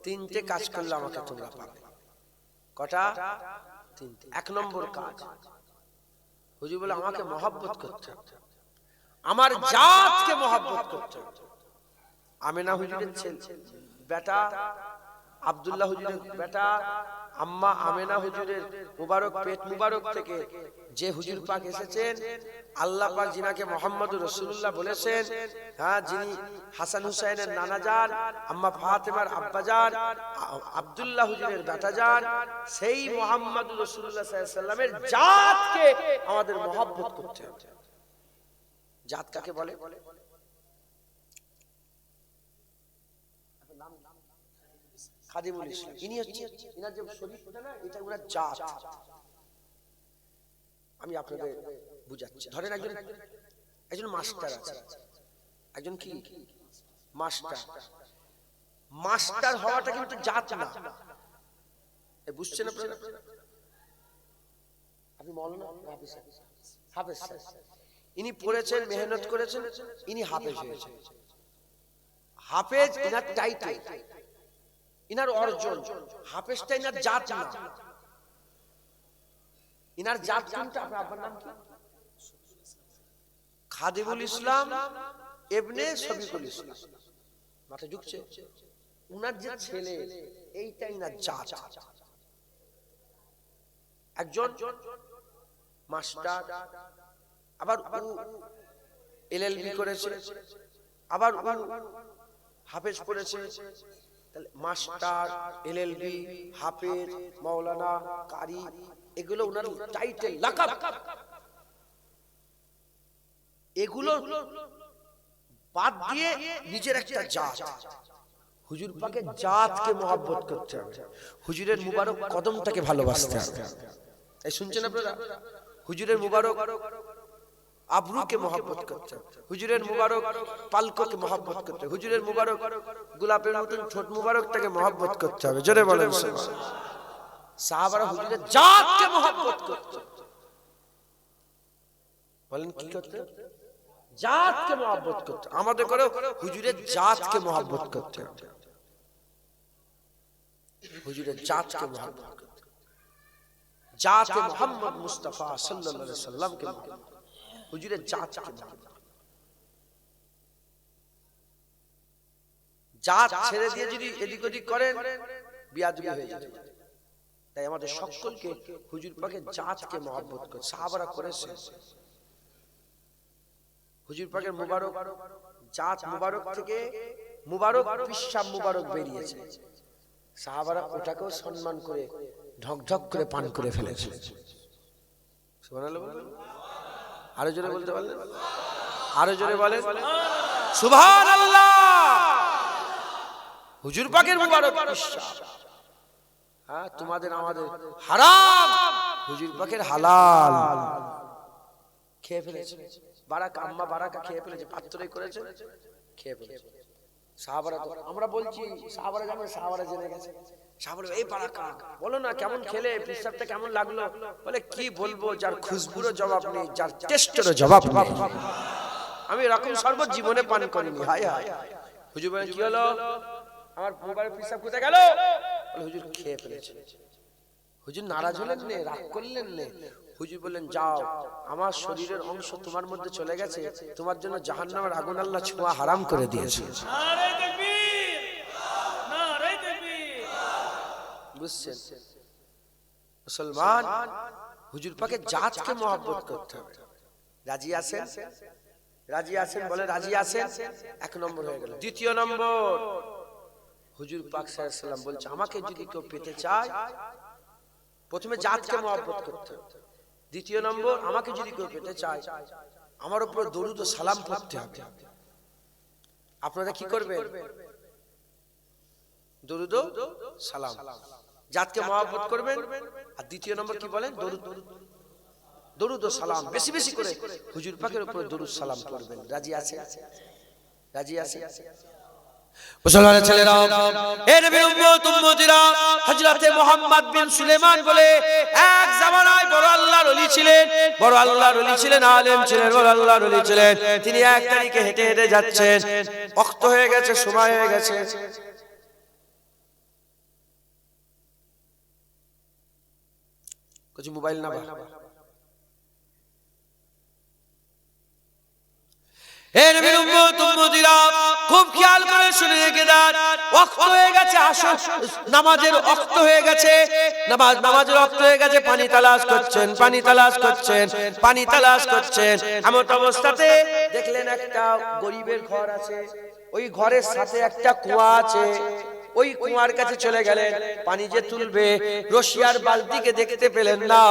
তিনটে কাজ করলে আমাকে তোমরা পাবে। কটা? তিনটে। এক নম্বর কাজ, হুজুর বলে আমাকে মহব্বত করতে হবে, আমার জাতকে মহব্বত করতে হবে। আমেনা হুজুরের ছেলে বেটা, আব্দুল্লাহ হুজুরের বেটা, আম্মা আমেনা হুজুরের মুবারক পেট মুবারক থেকে যে হুজুর পাক এসেছেন, আল্লাহ পাক যিনাকে মুহাম্মদুর রাসূলুল্লাহ বলেছেন, হ্যাঁ, যিনি হাসান হুসাইনের নানাজান, আম্মা ফাতেমার আব্বাজান, আব্দুল্লাহ হুজুরের বেটাজান, সেই মুহাম্মদুর রাসূলুল্লাহ সাল্লাল্লাহু আলাইহি ওয়াসাল্লামের জাতকে আমাদের মহব্বত করতে হবে। জাত কাকে বলে? খাদিমুল ইসলাম। ইনি হচ্ছে, ইনার যে শরীফ না, এটা ওনার জাত। আমি আপনাদের বুঝাচ্ছি। ধরেন একজন মাস্টার আছে, একজন কি মাস্টার। মাস্টার হওয়াটা কিন্তু জাত না, বুঝছেন আপনারা? আপনি মাওলানা হাফেজ স্যার, ইনি পড়েছেন, মেহনত করেছেন, ইনি হাফেজ হয়েছেন। হাফেজ ইনার টাইটেল, ইনার অর্জন। হাফেজটা ইনার জাত না। ইনার জাত কোনটা? আপনার আব্বার নাম কি? খাদিমুল ইসলাম ইবনে শফিকুল ইসলাম। মাথা ঢুকছে? উনার যে ছেলে, এইটা ইনার জাত। একজন মাস্টার, আবার এলএলবি করেছে, আবার হাফেজ পড়েছে। তাহলে মাস্টার, এলএলবি, হাফেজ, মাওলানা, কারি, এগুলো ওনার টাইটেল, লাকাব। এগুলো বাদ দিয়ে নিজের একটা জাত। হুজুর পাকের জাতকে মহব্বত করতে হবে, হুজুরের মুবারক কদমটাকে ভালোবাসতে হবে। তাই শুনছেন আপনারা? হুজুরের মুবারক আবরুকে মহব্বত করতে হবে, হুজুরের মুবারক পালককে মহব্বত করতে হবে, হুজুরের মুবারক গোলাপের মতন ছোট মুবারকটাকে মহব্বত করতে হবে। জোরে বলেন। সাহাবারা হুজুরের জাতকে মহব্বত করতে, বলেন কি করতে? জাতকে মহব্বত করতে। আমাদের করে হুজুরের জাতকে মহব্বত করতে হবে, হুজুরের জাতকে মহব্বত করতে, জাতে মুহাম্মদ মুস্তাফা সাল্লাল্লাহু আলাইহি সাল্লামকে মহব্বত, হুজুরের জাতকে মহব্বত। জাত ছেড়ে দিয়ে যদি এদিক ওদিক করেন, বিয়াদবি হয়ে যাবে। তাই আমাদের সকলকে হুজুর পাকের জাতকে মহব্বত করতে। সাহাবারা করেছে। হুজুর পাকের মুবারক জাত মুবারক থেকে মুবারক পিসাব মুবারক বেরিয়েছে। সাহাবারা ওটাকেও সম্মান করে ঢক ঢক করে পান করে ফেলেছে। সুবহানাল্লাহ। আরো জোরে বলতে পারলেন? আরো জোরে বলেন সুবহানাল্লাহ। হুজুর পাকের মুবারক বিশ্বাস। হ্যাঁ, তোমাদের আমাদের হারাম, হুজুর পাকের হালাল। খেয়ে ফেলেছে বারাকা, আম্মা বারাকা খেয়ে ফেলেছে, পাত্রে করেছে, খেয়ে ফেলেছে। সাহাবারা, আমরা বলছি সাহাবারা জানে, সাহাবারা জেনে গেছে। সাহাবারা এই বারাকা বলো না কেমন খেলে, পিসাবটা কেমন লাগলো? বলে কি বলবো, যার খুশবুরও জবাব নেই, যার টেস্টেরও জবাব নেই। আমি এরকম শরবত জীবনে পান করিনি। হায় হায়। হুজুর বলেন কি হলো, আমার মোবাইলের পিসাব কোথায় গেল? বলে হুজুর খেয়ে ফেলেছে। হুজুর নারাজ হলেন নে, রাগ করলেন নে। হুজুর বললেন যাও, আমার শরীরের অংশ তোমার মধ্যে চলে গেছে, তোমার জন্য জাহান্নামের আগুন আল্লাহ ছোঁয়া হারাম করে দিয়েছে। বুঝছেন মুসলমান? হুজুর পাকে জাতকে মহব্বত করতে হবে। রাজি আছেন? রাজি আছেন? বলে রাজি আছেন। এক নম্বর হয়ে গেল। দ্বিতীয় নম্বর, হুজুর পাক সাল্লাল্লাহু আলাইহি ওয়াসাল্লাম বলছে আমাকে যদি কেউ পেতে চায়, প্রথমে জাতকে মহব্বত করতে হবে। দ্বিতীয় নম্বর, আমাকে যদি কেউ পেতে চায়, আমার উপর দরুদ ও সালাম পড়তে হবে। আপনারা কি করবেন? দরুদ ও সালাম, জাতকে মহব্বত করবেন। আর দ্বিতীয় নম্বর কি বলেন? দরুদ ও সালাম বেশি বেশি করে হুজুর পাকের উপর দরুদ সালাম পড়বেন। রাজি আছে? রাজি আছে? মুসলমানের ছেলেরা, হে নবীর উম্মত উম্মতিরা, হযরতে মুহাম্মদ বিন সুলাইমান বলে এক জামানায় বড় আল্লাহর ওলি ছিলেন, বড় আল্লাহর ওলি ছিলেন, আলেম ছিলেন, বড় আল্লাহর ওলি ছিলেন। তিনি এক তারিখে হেঁটে হেঁটে যাচ্ছেন, ওয়াক্ত হয়ে গেছে, সময় হয়ে গেছে। কিছু মোবাইল না হে নবীর উম্মত উম্মতিরা, খুব খেয়াল করে শুনে রেখে দেন, ওয়াক্ত হয়ে গেছে, আসর নামাজের ওয়াক্ত হয়ে গেছে, নামাজের ওয়াক্ত হয়ে গেছে। পানি তালাশ করছেন, পানি তালাশ করছেন, পানি তালাশ করছেন। এমন অবস্থাতে দেখলেন একটা গরিবের ঘর আছে, ওই ঘরের সাথে একটা কুয়া আছে। ওই কুয়ার কাছে চলে গেলেন, পানি যে তুলবে, রশিয়ার বালতিকে দেখতে পেলেন না,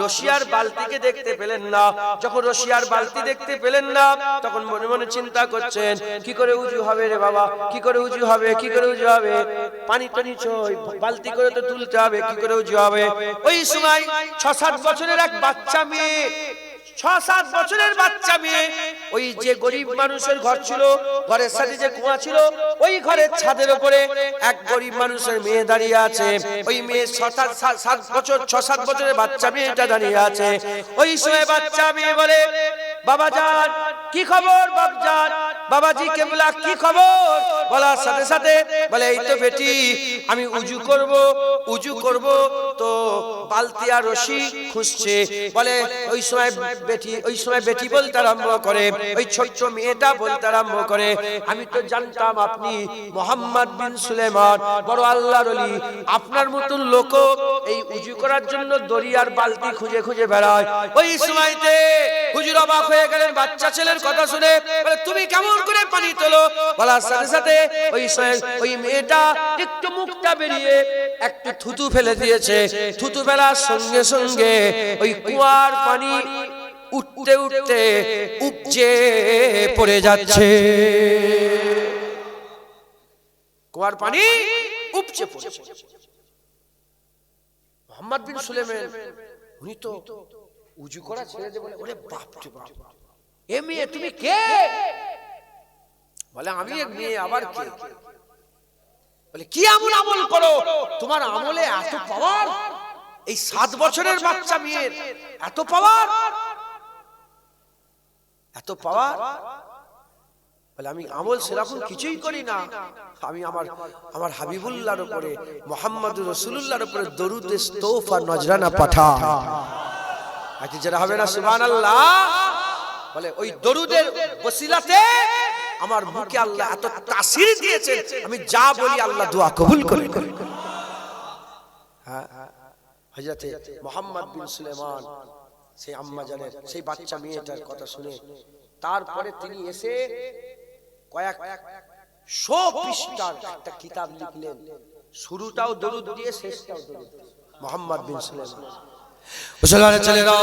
রশিয়ার বালতিকে দেখতে পেলেন না। যখন রশিয়ার বালতি দেখতে পেলেন না, তখন মনে মনে চিন্তা করছেন কি করে উজু হবে রে বাবা, কি করে উজু হবে, কি করে উজু হবে? পানি তো নিচই, বালতি করে তো তুলতে হবে, কি করে উজু হবে? ওই সময় 6-7 বছরের এক বাচ্চা মেয়ে, 6-7 বছরের বাচ্চা মেয়ে, ওই যে গরিব মানুষের ঘর ছিল, ঘরের সাথে যে কুয়া ছিল, ওই ঘরের ছাদের উপরে এক গরিব মানুষের মেয়ে দাঁড়িয়ে আছে। ওই মেয়ে 6-7 বছরের বাচ্চা মেয়েটা দাঁড়িয়ে আছে। ওই সময় বাচ্চা মেয়ে বলে বাবা জান কি খবর? বাপজান, বাবাজি কেবলা কি খবর? বলার সাথে সাথে বলে এই তো বেটি, আমি উজু করব তো বালতি আর রশি খুঁজছে। বলে ওই সময় বেটি বলতে আরম্ভ করে, ওই ছোট্ট মেয়েটা বলতে আরম্ভ করে, আমি তো জানতাম আপনি মুহাম্মদ বিন সুলাইমান, বড় আল্লাহর ওলি। আপনার মতন লোক এই উজু করার জন্য দরিয়ার বালতি খুঁজে খুঁজে বেড়ায়। ওই সময়তে হুজুর অবাক হয়ে গেলেন বাচ্চা ছেলের কথা শুনে। বলে তুমি কেমন করে পানি তোলো? বলার সাথে সাথে ওই মেয়েটা একটু মুখটা বেরিয়ে একটু থুতু ফেলে দিয়েছে। থুতু ফেলার সঙ্গে সঙ্গে ওই কুয়ার পানি উঠতে উঠতে উপচে পড়ে যাচ্ছে। কুয়ার পানি উপচে পড়ছে। মুহাম্মদ বিন সুলাইমান উনি তো উজু করা ছেড়ে দিয়ে বলে ওরে বাপ রে বাপ, এ মেয়ে তুমি কে? বলে আমি এক মেয়ে, আবার কে? বলে কি এমন আমল করো তোমার আমলে এত পাওয়ার? এই 7 বছরের বাচ্চা মেয়ের এত পাওয়ার, এত পাওয়ার? বলে আমি আমল সেরকম কিছুই করি না, আমি আমার হাবিবুল্লাহর উপরে, মুহাম্মদুর রাসূলুল্লাহর উপরে দরুদ ইস্তফা নজরানা পাঠাই। আজ যারা হবে না সুবহানাল্লাহ, বলে ওই দরুদের ওসিলাতে আমার মুখে আল্লাহ এত তাসির দিয়েছে, আমি যা বলি আল্লাহ দোয়া কবুল করে। হ্যাঁ, হযরতে মুহাম্মদ বিন সুলাইমান সেই আম্মা জানের সেই বাচ্চা মেয়েটার কথা শুনে তারপরে তিনি এসে কয়েক 100 পৃষ্ঠার একটা কিতাব লিখলেন। শুরুটাও দরুদ দিয়ে শেষটাও দরুদ। মুহাম্মদ বিন সুলাইমান মুসলমানের ছেলেরা,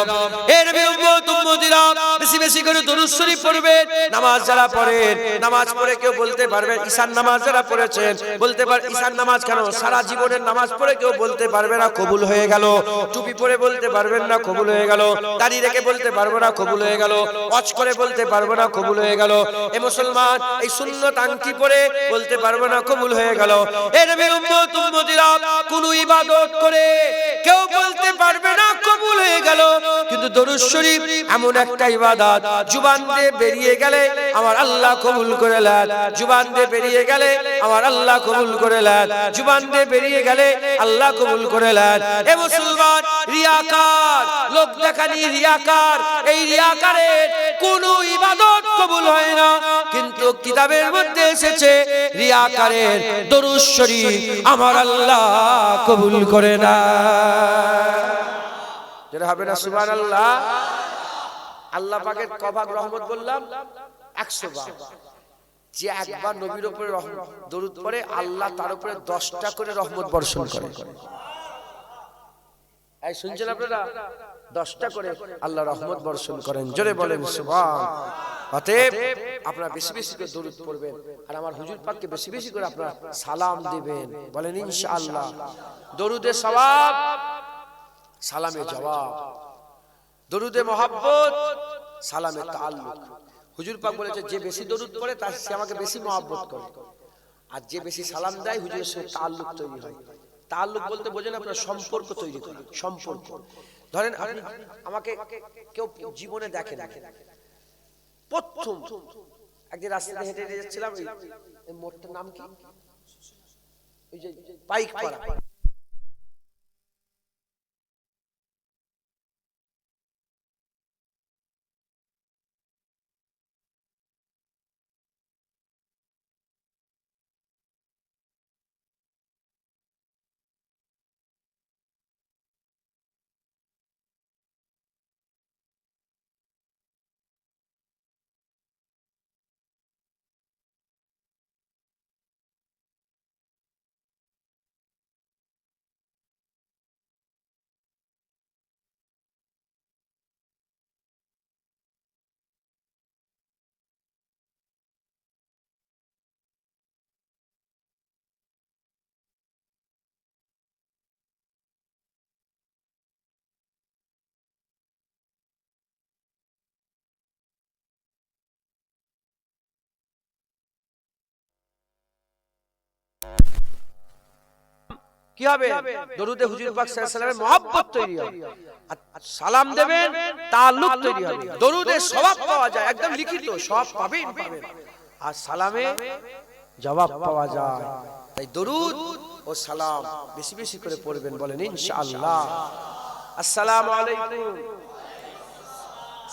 এ নবী উম্মত উম্মতিরা, বেশি বেশি করে দরুদ শরীফ পড়বেন। নামাজ যারা পড়েন, নামাজ পড়ে কেউ বলতে পারবেন, ঈশান নামাজ যারা পড়েছেন বলতে পার, ঈশান নামাজ কেন সারা জীবনের নামাজ পড়ে কেউ বলতে পারবে না কবুল হয়ে গেল। টুপি পরে বলতে পারবেন না কবুল হয়ে গেল। দাড়ি রেখে বলতে পারবো না কবুল হয়ে গেল। ওয়াজ করে বলতে পারবো না কবুল হয়ে গেল। এ মুসলমান, এই সুন্নত আংটি পরে বলতে পারবো না কবুল হয়ে গেল। এ নবী উম্মত উম্মতিরা, কোন ইবাদত করে কেউ বলতে পারবে না কবুল হয়ে গেল, কিন্তু দরুদ শরীফ এমন একটা ইবাদত, জুবান দিয়ে বেরিয়ে গেলে আমার আল্লাহ কবুল করে নেন। জুবান দিয়ে বেরিয়ে গেলে আমার আল্লাহ কবুল করে নেন। জুবান দিয়ে বেরিয়ে গেলে আল্লাহ কবুল করে নেন। এ মুসলমান, রিয়াকার, লোক দেখানি রিয়াকার, এই রিয়াকারের কোনো ইবাদত কবুল হয় না, কিন্তু কিতাবের মধ্যে এসেছে রিয়াকারের দরুদ শরীফ আমার আল্লাহ কবুল করে না। যেটা হবে না সুবহানাল্লাহ। আল্লাহ পাকের কভাগ রহমত বললাম 100 বার। যে একবার নবীর উপরে দরুদ পড়ে আল্লাহ তার উপরে 10টা করে রহমত বর্ষণ করে। এই শুনছেন আপনারা? 10টা করে আল্লাহ রহমত বর্ষণ করেন। জোরে বলেন সুবহান। অতএব আপনারা বেশি বেশি করে দরুদ পড়বেন, আর আমার হুজুর পাককে বেশি বেশি করে আপনারা সালাম দিবেন। বলেন ইনশাআল্লাহ। দরুদে সওয়াব, সালামে জবাব। দরুদে মহব্বত, সালামে তাআল্লুক। হুজুর পাক বলেছে যে বেশি দরুদ পড়ে তার সে আমাকে বেশি মহব্বত করে, আর যে বেশি সালাম দেয় হুজুরের সাথে তাআল্লুক তৈরি হয়। তাআল্লুক বলতে বোঝেন আপনারা সম্পর্ক তৈরি করা, সম্পর্ক। ধরেন আপনি আমাকে কেউ জীবনে দেখেন, প্রথম একদিন রাস্তায় হেঁটে হেঁটে যাচ্ছিলাম, এই মোড়টার নাম কি, ওই যে পাইকপাড়া, কি হবে? দরুদে হুজুর পাক সাল্লাল্লাহু আলাইহি ওয়াসাল্লামের মহব্বত তৈরি হবে, আর সালাম দেবেন তাআল্লুক তৈরি হবে। দরুদে সওয়াব পাওয়া যায়, একদম লিখিত সওয়াব পাবেন, আর সালামে জবাব পাওয়া যায়। তাই দরুদ ও সালাম বেশি বেশি করে পড়বেন। বলেন ইনশাআল্লাহ। আসসালামু আলাইকুম।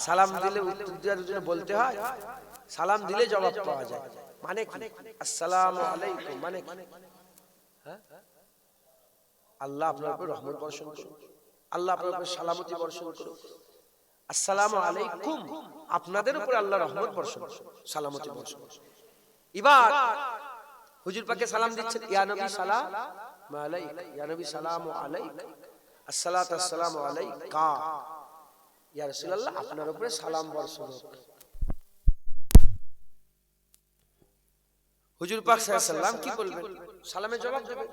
সালাম দিলে উত্তর দেওয়ার জন্য বলতে হয়, সালাম দিলে জবাব পাওয়া যায়। মানে কি? আসসালামু আলাইকুম মানে কি? হ্যাঁ, আল্লাহ আপনার উপর রহমত বর্ষণ করুন, আল্লাহ আপনার উপর সালামতি বর্ষণ করুন। আসসালামু আলাইকুম, আপনাদের উপর আল্লাহ রহমত বর্ষণ করুন, সালামতি বর্ষণ করুন। এবার হুজুর পাকে সালাম দিচ্ছেন, ইয়া নবী সালাম আলাইক, ইয়া নবী সালামু আলাইক, আসসালাতু আসসালামু আলাইকা, ইয়া রাসূলুল্লাহ আপনার উপরে সালাম বর্ষণ হোক। হুজুর পাক সাল্লাল্লাহু আলাইহি ওয়াসাল্লাম কি বলবেন? সালামের জবাব দেবেন।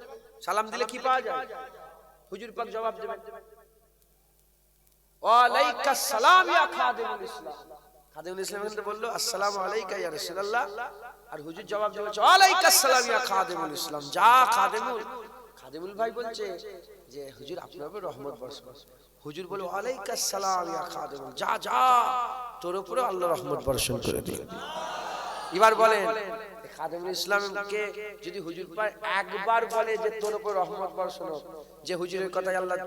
সালাম দিলে কি পাওয়া যায়? হুজুর পাক জবাব দেবেন, ওয়া আলাইকাস সালাম ইয়া খাদিমুল ইসলাম। খাদিমুল ইসলাম কিন্তু বলল আসসালামু আলাইকা ইয়া রাসূলুল্লাহ, আর হুজুর জবাব দেবেন ওয়া আলাইকাস সালাম ইয়া খাদিমুল ইসলাম। যা খাদিমুল ভাই বলছে যে হুজুর আপনার উপর রহমত বর্ষণ। হুজুর বলে ওয়া আলাইকাস সালাম ইয়া খাদিমুল, যা যা তোর উপরে আল্লাহ রহমত বর্ষণ করে দিন। এবার বলেন খাদিমুল ইসলামকে যদি হুজুর পায় একবার বলে যে তোর উপর রহমত বর্ষণ হোক, যে হুজুরের কথায় আল্লাহ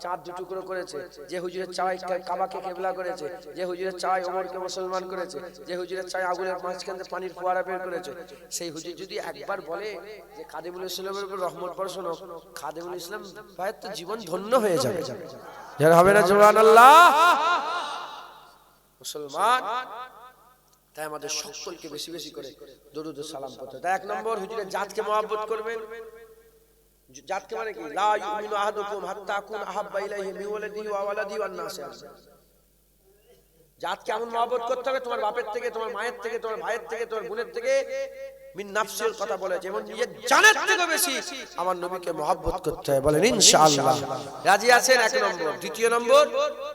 চাঁদ দুটুকরো করেছে, যে হুজুরের চাওয়ায় কাবাকে কিবলা করেছে, যে হুজুরের চাওয়ায় ওমরকে মুসলমান করেছে, যে হুজুরের চাওয়ায় আগুনের মাঝখান থেকে পানির ফোয়ারা বের করেছে, সেই হুজুর যদি একবার বলে যে খাদিমুল ইসলামের উপর রহমত বর্ষণ হোক, খাদিমুল ইসলাম ভাইয়ের তো জীবন ধন্য হয়ে যাবে। যারা হবে না সুবহানাল্লাহ। মুসলমান, তাই আমাদের সকলকে বেশি বেশি করে দরুদ ও সালাম পড়তে। তাই এক নম্বর হুজুরের জাতকে মহব্বত করবেন, জাতকে মানে কি? লা ইউমিনু আহাদুকুম হাত্তা আকুন আহাব্বা ইলাইহি মিন ওয়ালাদিহি ওয়া ওয়ালাদিহি ওয়ান নাসি আজমাইন। জাতকে এমন মহব্বত করতে হবে তোমার বাপের থেকে, তোমার মায়ের থেকে, তোমার ভাইয়ের থেকে, তোমার বোনের থেকে, মিন নাফসির কথা বলে, যেমন নিজের জানের থেকে বেশি আমার নবীকে মহব্বত করতে হয়। বলেন ইনশাআল্লাহ। রাজি আছেন? এক নম্বর। দ্বিতীয় নম্বর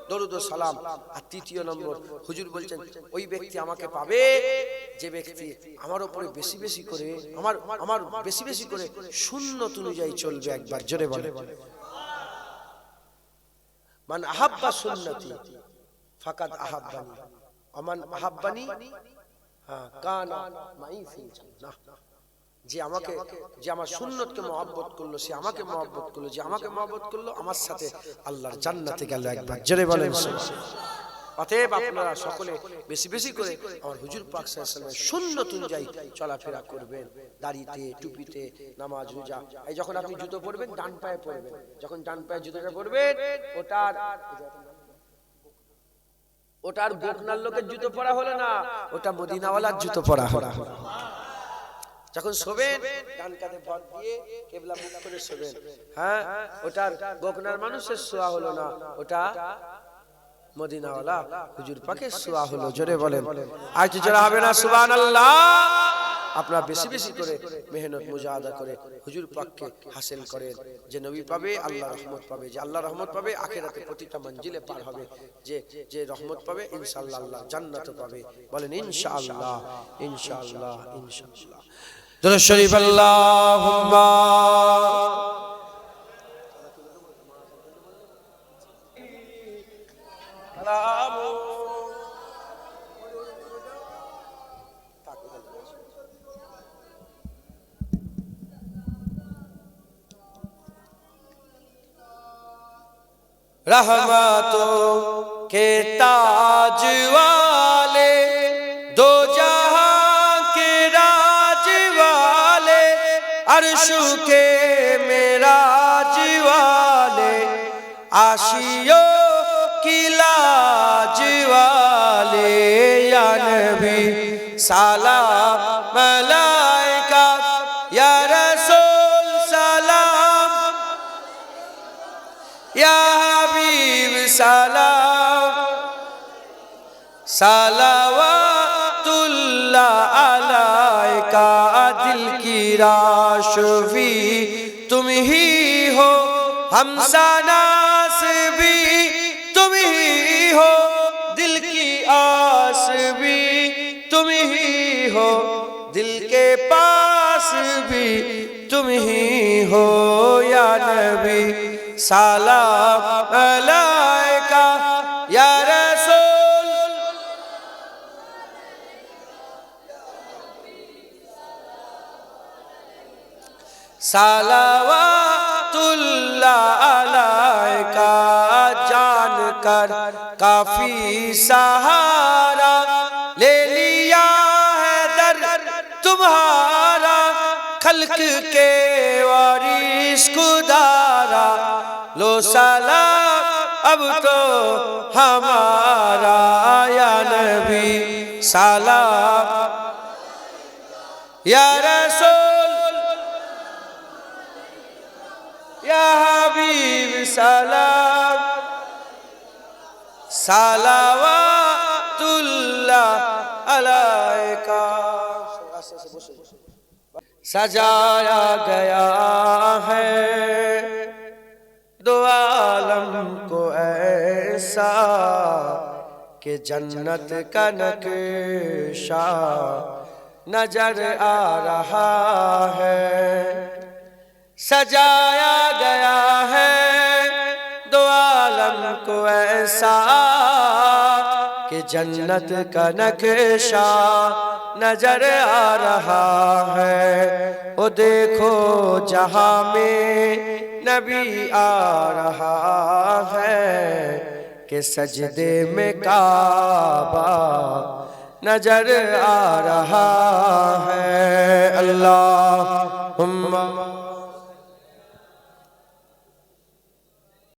দরুদ ও সালাম। আর তৃতীয় নম্বর হুজুর বলছেন ওই ব্যক্তি আমাকে পাবে যে ব্যক্তি আমার উপরে বেশি বেশি করে আমার বেশি বেশি করে সুন্নত অনুযায়ী চলবে। একবার জোরে বলে মান আহাব্বা সুন্নতি ফাকাদ আহাব্বানি আমান আহাব্বানি কানা মাই ফিল জান্নাহ। যে আমার সুন্নতকে মহব্বত করলো সে আমাকে মহব্বত করলো, যে আমাকে মহব্বত করলো আমার সাথে আল্লাহর জান্নাতে গেল। একবার জোরে বলেন সুবহানাল্লাহ। অতএব আপনারা সকলে বেশি বেশি করে আমার হুজুর পাক সাল্লাল্লাহু আলাইহি ওয়াসাল্লামের সুন্নত অনুযায়ী চলাফেরা করবেন। দাড়িতে, টুপিতে, নামাজ রোজা। এই যখন আপনি জুতো পরবেন ডান পায়ে পরবেন, যখন ডান পায়ে জুতোটা পরবেন ওটার বোকনার লোকের জুতো পরা হলো না, ওটা মদিনাওয়ালার জুতো পরা হলো। যখন শোবেন ডান কাঁধে ভর দিয়ে কিবলা মুখ করে শোবেন। হ্যাঁ, ওটার বোকনার মানুষের শোয়া হলো না, ওটা মদিনাওয়ালা হুজুর পাকের শোয়া হলো। জোরে বলেন আজ জোরে হবে না সুবহানাল্লাহ। আপনারা বেশি বেশি করে মেহনত মুজাহাদা করে হুজুর পাককে হাসিল করেন, যে নবী পাবে আল্লাহ রহমত পাবে, যে আল্লাহ রহমত পাবে আখিরাতে প্রতিটা মঞ্জিলে পার হবে, যে রহমত পাবে ইনশাআল্লাহ আল্লাহ জান্নাত পাবে। বলেন ইনশাআল্লাহ ইনশাআল্লাহ ইনশাআল্লাহ। দুরূদ শরীফ আল্লাহুম্মা रहमतों के ताज वाले, दो जहां के राज वाले, अर्श के मेराज वाले, आशियों की लाज वाले, या नबी सलाम मलाइका या रसूल सलाम या हबीब सलाम सलावतुल्लाह अलैका। दिल की राशवी तुम ही हो, हमसानास भी तुम ही हो, दिल की आस भी तुम ही हो, दिल के पास भी तुम ही हो, या नबी सलाम अलैका या रसूल सलावतुल्लाह अलैका। जान कर काफी सहारा ले लिया है दर तुम्हारा, खल्क के वारिस खुदारा, लो सलाम अब तो हमारा, या नबी सलाम या रसूल या हबीब सलाम सलावतुल्लाह अलैका। सजाया गया है दो आलम को ऐसा कि जन्नत का नक्शा नजर आ रहा है। सजाया गया है दो आलम को ऐसा कि जन्नत का नक्शा नजर आ रहा है। वो देखो जहां में नबी आ रहा है कि सजदे में काबा नजर आ रहा है। अल्लाह